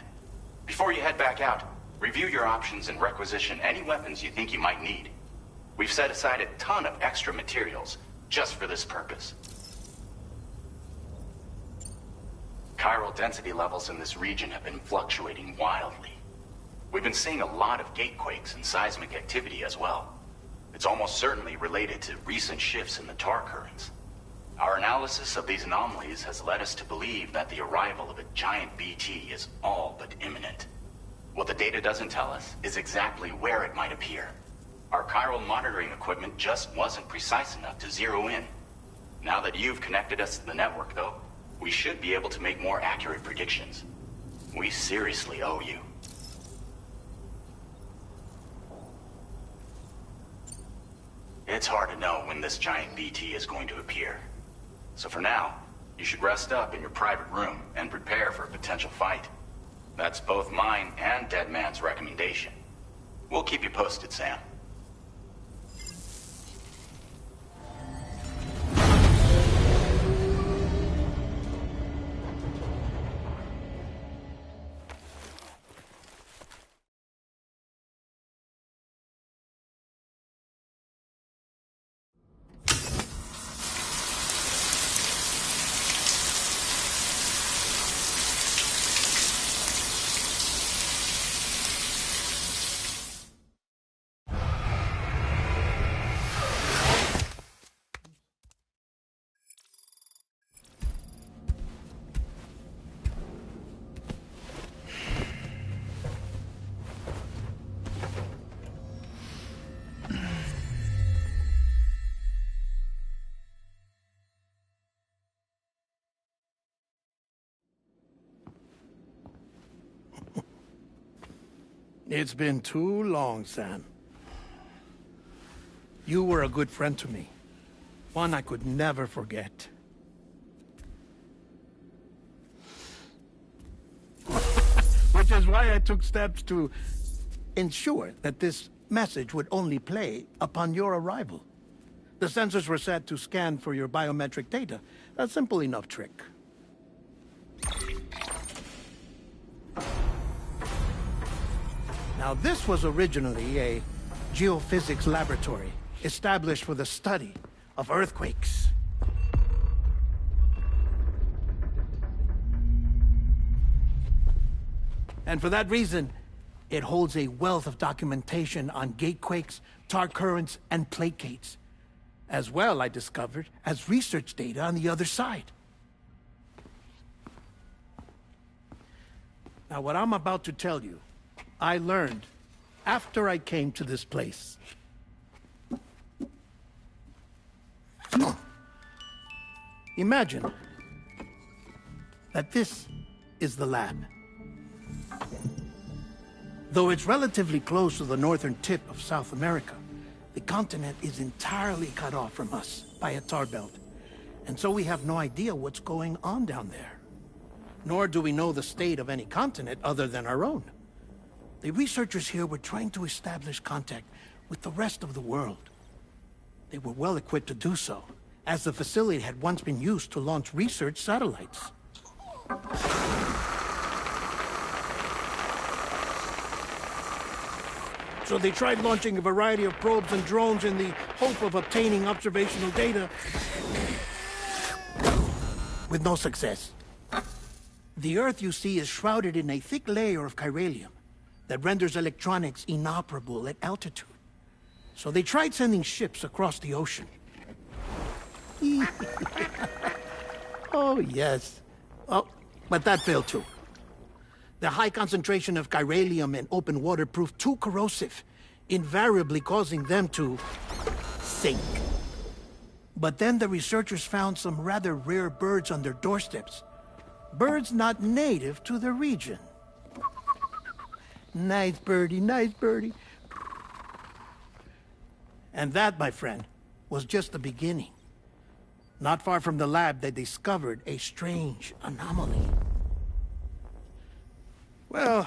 Before you head back out, review your options and requisition any weapons you think you might need. We've set aside a ton of extra materials just for this purpose. Chiral density levels in this region have been fluctuating wildly. We've been seeing a lot of gatequakes and seismic activity as well. It's almost certainly related to recent shifts in the tar currents. Our analysis of these anomalies has led us to believe that the arrival of a giant BT is all but imminent. What the data doesn't tell us is exactly where it might appear. Our chiral monitoring equipment just wasn't precise enough to zero in. Now that you've connected us to the network, though, we should be able to make more accurate predictions. We seriously owe you. It's hard to know when this giant BT is going to appear. So for now, you should rest up in your private room and prepare for a potential fight. That's both mine and Deadman's recommendation. We'll keep you posted, Sam. It's been too long, Sam. You were a good friend to me. One I could never forget. Which is why I took steps to ensure that this message would only play upon your arrival. The sensors were set to scan for your biometric data. A simple enough trick. Now, this was originally a geophysics laboratory established for the study of earthquakes. And for that reason, it holds a wealth of documentation on gatequakes, tar currents, and placates. As well, I discovered, as research data on the other side. Now, what I'm about to tell you, I learned after I came to this place. Imagine that this is the lab. Though it's relatively close to the northern tip of South America, the continent is entirely cut off from us by a tar belt. And so we have no idea what's going on down there. Nor do we know the state of any continent other than our own. The researchers here were trying to establish contact with the rest of the world. They were well equipped to do so, as the facility had once been used to launch research satellites. So they tried launching a variety of probes and drones in the hope of obtaining observational data, with no success. The Earth, you see, is shrouded in a thick layer of chiralium that renders electronics inoperable at altitude. So they tried sending ships across the ocean. Oh, yes. Oh, but that failed too. The high concentration of chiralium in open water proved too corrosive, invariably causing them to sink. But then the researchers found some rather rare birds on their doorsteps. Birds not native to the region. Nice birdie, nice birdie. And that, my friend, was just the beginning. Not far from the lab, they discovered a strange anomaly. Well,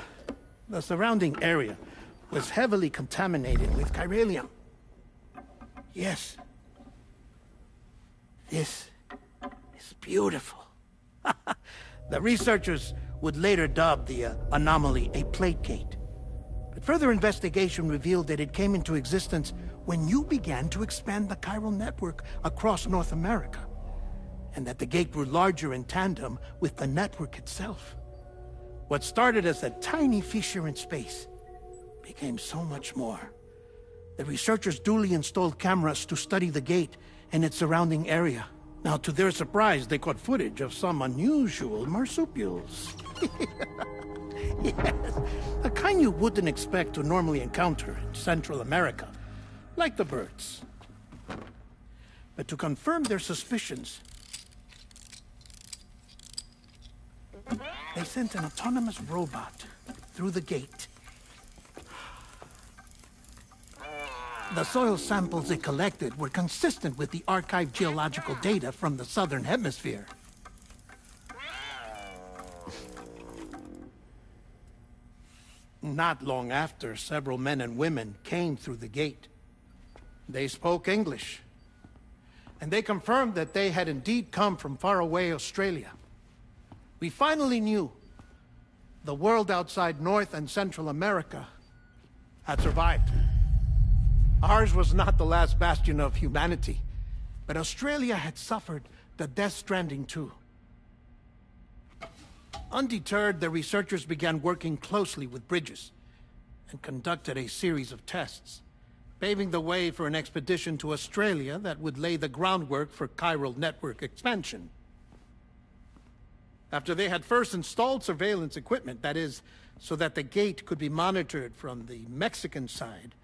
the surrounding area was heavily contaminated with chiralium. Yes. This is beautiful. The researchers would later dub the anomaly a plate gate. But further investigation revealed that it came into existence when you began to expand the chiral network across North America, and that the gate grew larger in tandem with the network itself. What started as a tiny fissure in space became so much more. The researchers duly installed cameras to study the gate and its surrounding area. Now, to their surprise, they caught footage of some unusual marsupials. Yes, the kind you wouldn't expect to normally encounter in Central America, like the birds. But to confirm their suspicions, they sent an autonomous robot through the gate. The soil samples it collected were consistent with the archived geological data from the southern hemisphere. Not long after, several men and women came through the gate. They spoke English, and they confirmed that they had indeed come from faraway Australia. We finally knew the world outside North and Central America had survived. Ours was not the last bastion of humanity, but Australia had suffered the death stranding too. Undeterred, the researchers began working closely with Bridges and conducted a series of tests, paving the way for an expedition to Australia that would lay the groundwork for chiral network expansion. After they had first installed surveillance equipment, that is, so that the gate could be monitored from the Mexican side,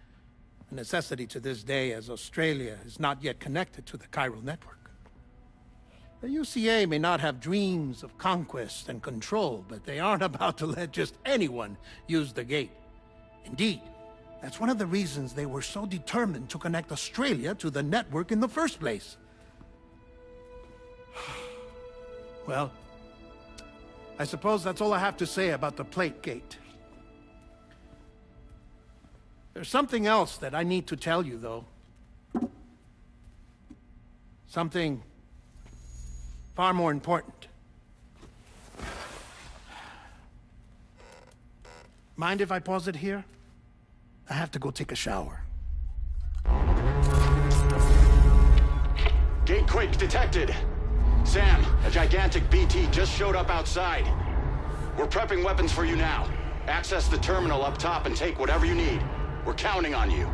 a necessity to this day as Australia is not yet connected to the chiral network. The UCA may not have dreams of conquest and control, but they aren't about to let just anyone use the gate. Indeed, that's one of the reasons they were so determined to connect Australia to the network in the first place. Well, I suppose that's all I have to say about the Plate Gate. There's something else that I need to tell you, though. Something far more important. Mind if I pause it here? I have to go take a shower. Gate quake detected. Sam, a gigantic BT just showed up outside. We're prepping weapons for you now. Access the terminal up top and take whatever you need. We're counting on you.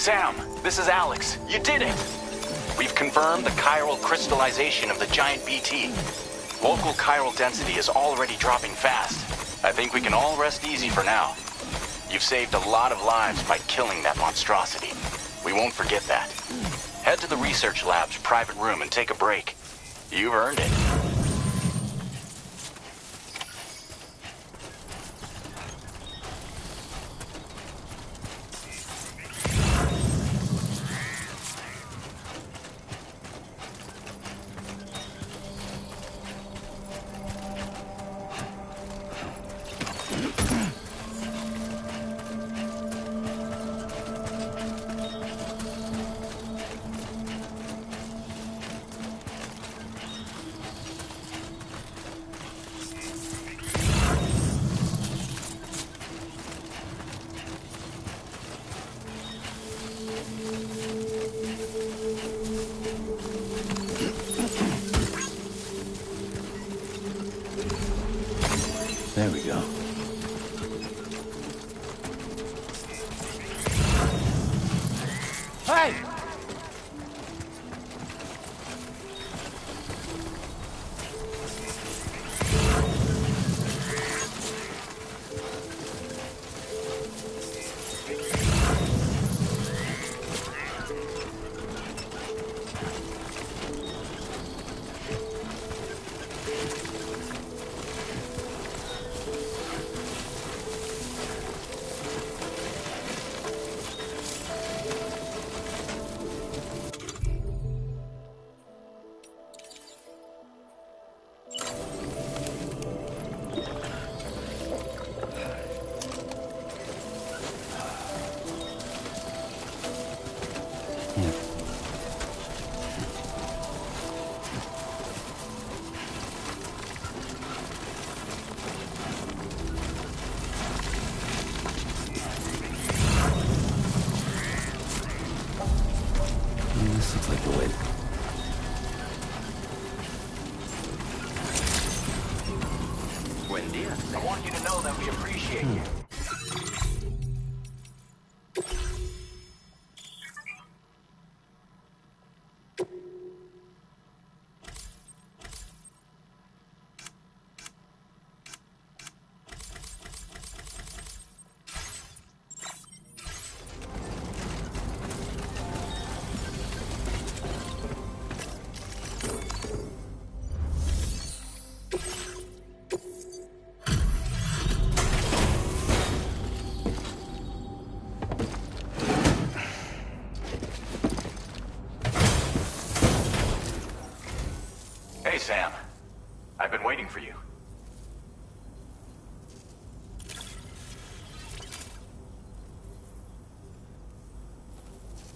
Sam, this is Alex. You did it! We've confirmed the chiral crystallization of the giant BT. Local chiral density is already dropping fast. I think we can all rest easy for now. You've saved a lot of lives by killing that monstrosity. We won't forget that. Head to the research lab's private room and take a break. You've earned it. There we go. Hey! This looks like the way. Buen dia. I want you to know that we appreciate you. Hey, Sam. I've been waiting for you.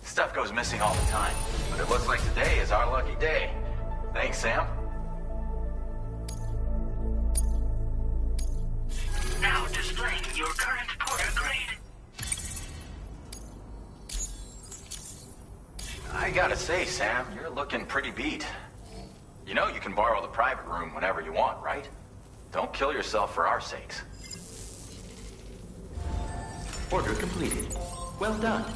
Stuff goes missing all the time, but it looks like today is our lucky day. Thanks, Sam. Now displaying your current porter grade. I gotta say, Sam, you're looking pretty beat. You know you can borrow the private room whenever you want, right? Don't kill yourself for our sakes. Order completed. Well done.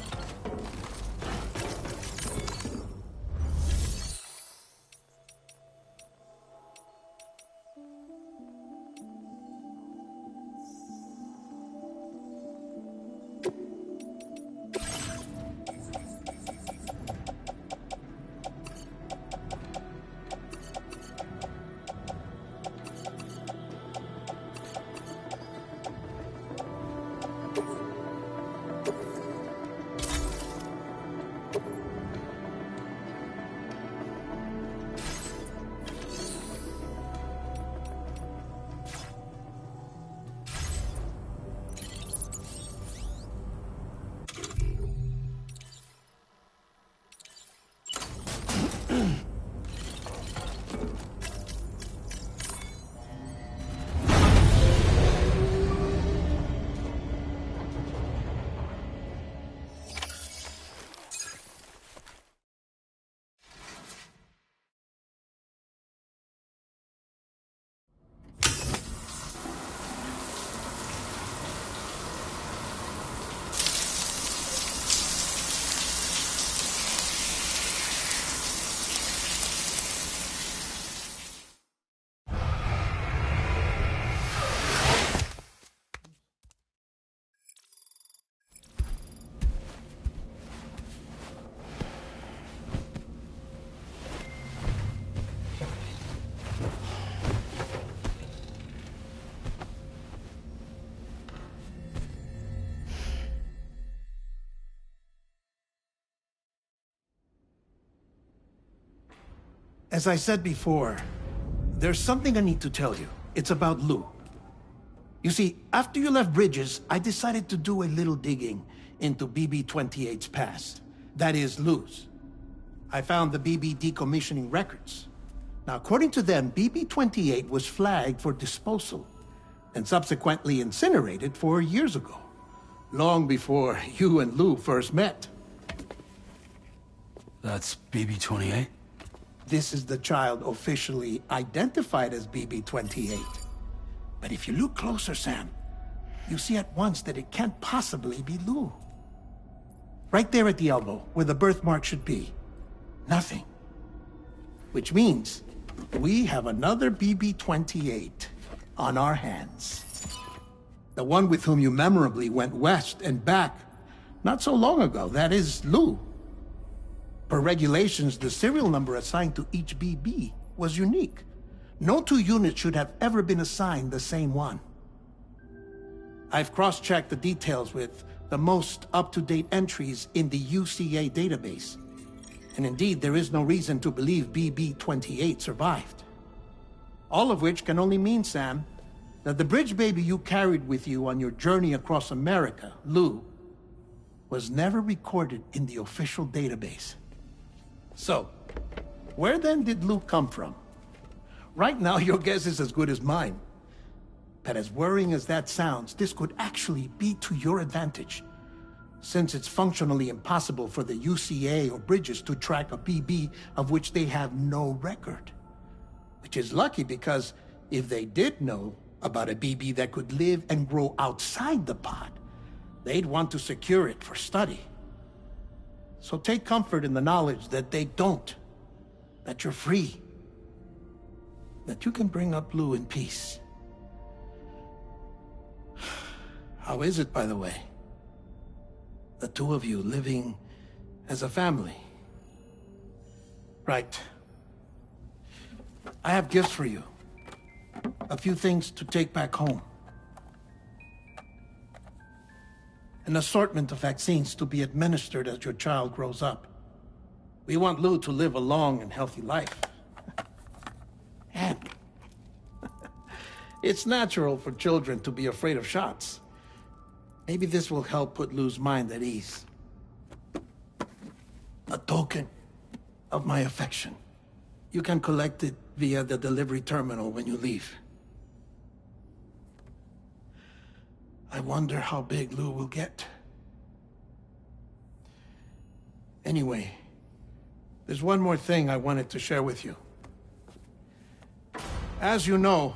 As I said before, there's something I need to tell you. It's about Lou. You see, after you left Bridges, I decided to do a little digging into BB-28's past. That is, Lou's. I found the BB decommissioning records. Now, according to them, BB-28 was flagged for disposal and subsequently incinerated 4 years ago, long before you and Lou first met. That's BB-28? This is the child officially identified as BB-28. But if you look closer, Sam, you see at once that it can't possibly be Lou. Right there at the elbow, where the birthmark should be. Nothing. Which means we have another BB-28 on our hands. The one with whom you memorably went west and back not so long ago. That is Lou. Per regulations, the serial number assigned to each BB was unique. No two units should have ever been assigned the same one. I've cross-checked the details with the most up-to-date entries in the UCA database. And indeed, there is no reason to believe BB-28 survived. All of which can only mean, Sam, that the bridge baby you carried with you on your journey across America, Lou, was never recorded in the official database. So, where then did Lou come from? Right now, your guess is as good as mine. But as worrying as that sounds, this could actually be to your advantage, since it's functionally impossible for the UCA or Bridges to track a BB of which they have no record. Which is lucky, because if they did know about a BB that could live and grow outside the pod, they'd want to secure it for study. So take comfort in the knowledge that they don't, that you're free, that you can bring up Lou in peace. How is it, by the way? The two of you living as a family. Right. I have gifts for you. A few things to take back home. An assortment of vaccines to be administered as your child grows up. We want Lou to live a long and healthy life. And it's natural for children to be afraid of shots. Maybe this will help put Lou's mind at ease. A token of my affection. You can collect it via the delivery terminal when you leave. I wonder how big Lou will get. Anyway, there's one more thing I wanted to share with you. As you know,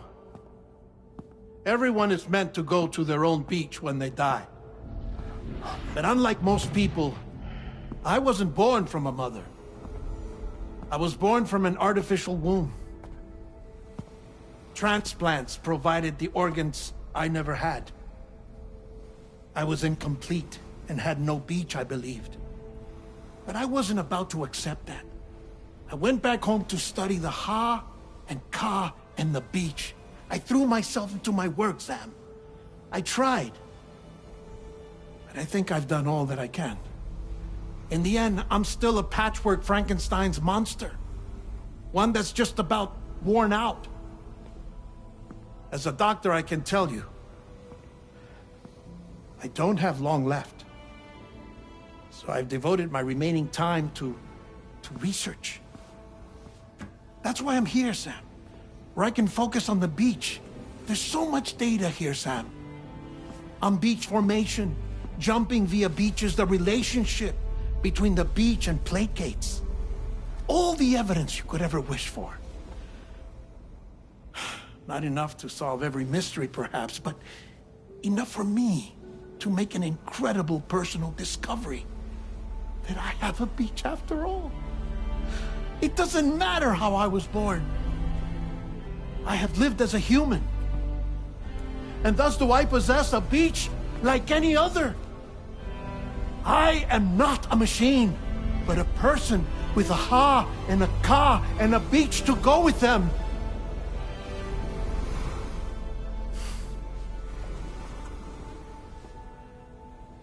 everyone is meant to go to their own beach when they die. But unlike most people, I wasn't born from a mother. I was born from an artificial womb. Transplants provided the organs I never had. I was incomplete and had no beach, I believed. But I wasn't about to accept that. I went back home to study the Ha and Ka and the beach. I threw myself into my work, Sam. I tried. But I think I've done all that I can. In the end, I'm still a patchwork Frankenstein's monster. One that's just about worn out. As a doctor, I can tell you, I don't have long left. So I've devoted my remaining time to research. That's why I'm here, Sam. Where I can focus on the beach. There's so much data here, Sam. On beach formation, jumping via beaches, the relationship between the beach and plate gates. All the evidence you could ever wish for. Not enough to solve every mystery, perhaps, but enough for me to make an incredible personal discovery. That I have a beach after all. It doesn't matter how I was born. I have lived as a human. And thus do I possess a beach like any other. I am not a machine, but a person with a Ha and a Ka and a beach to go with them.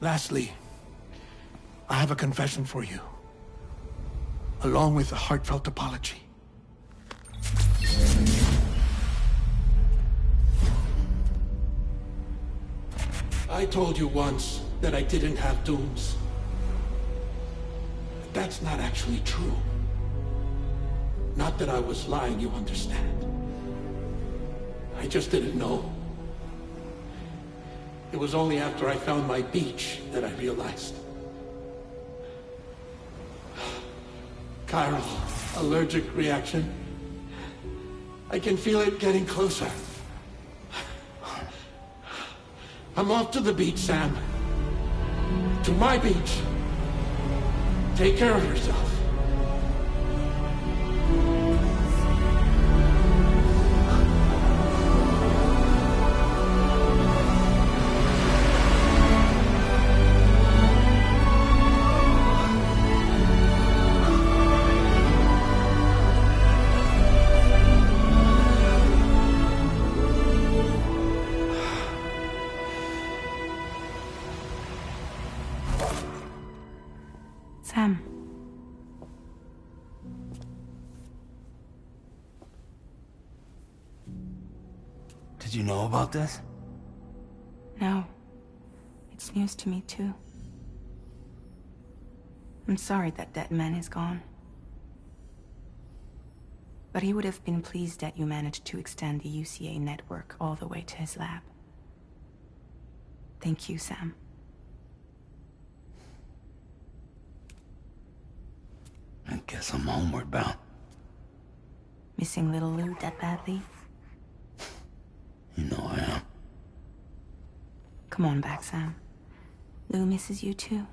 Lastly, I have a confession for you, along with a heartfelt apology. I told you once that I didn't have dooms. But that's not actually true. Not that I was lying, you understand. I just didn't know. It was only after I found my beach that I realized. Chiral, allergic reaction. I can feel it getting closer. I'm off to the beach, Sam. To my beach. Take care of yourself. Sam. Did you know about this? No. It's news to me, too. I'm sorry that man is gone. But he would have been pleased that you managed to extend the UCA network all the way to his lab. Thank you, Sam. I guess I'm homeward bound. Missing little Lou that badly? You know I am. Come on back, Sam. Lou misses you too.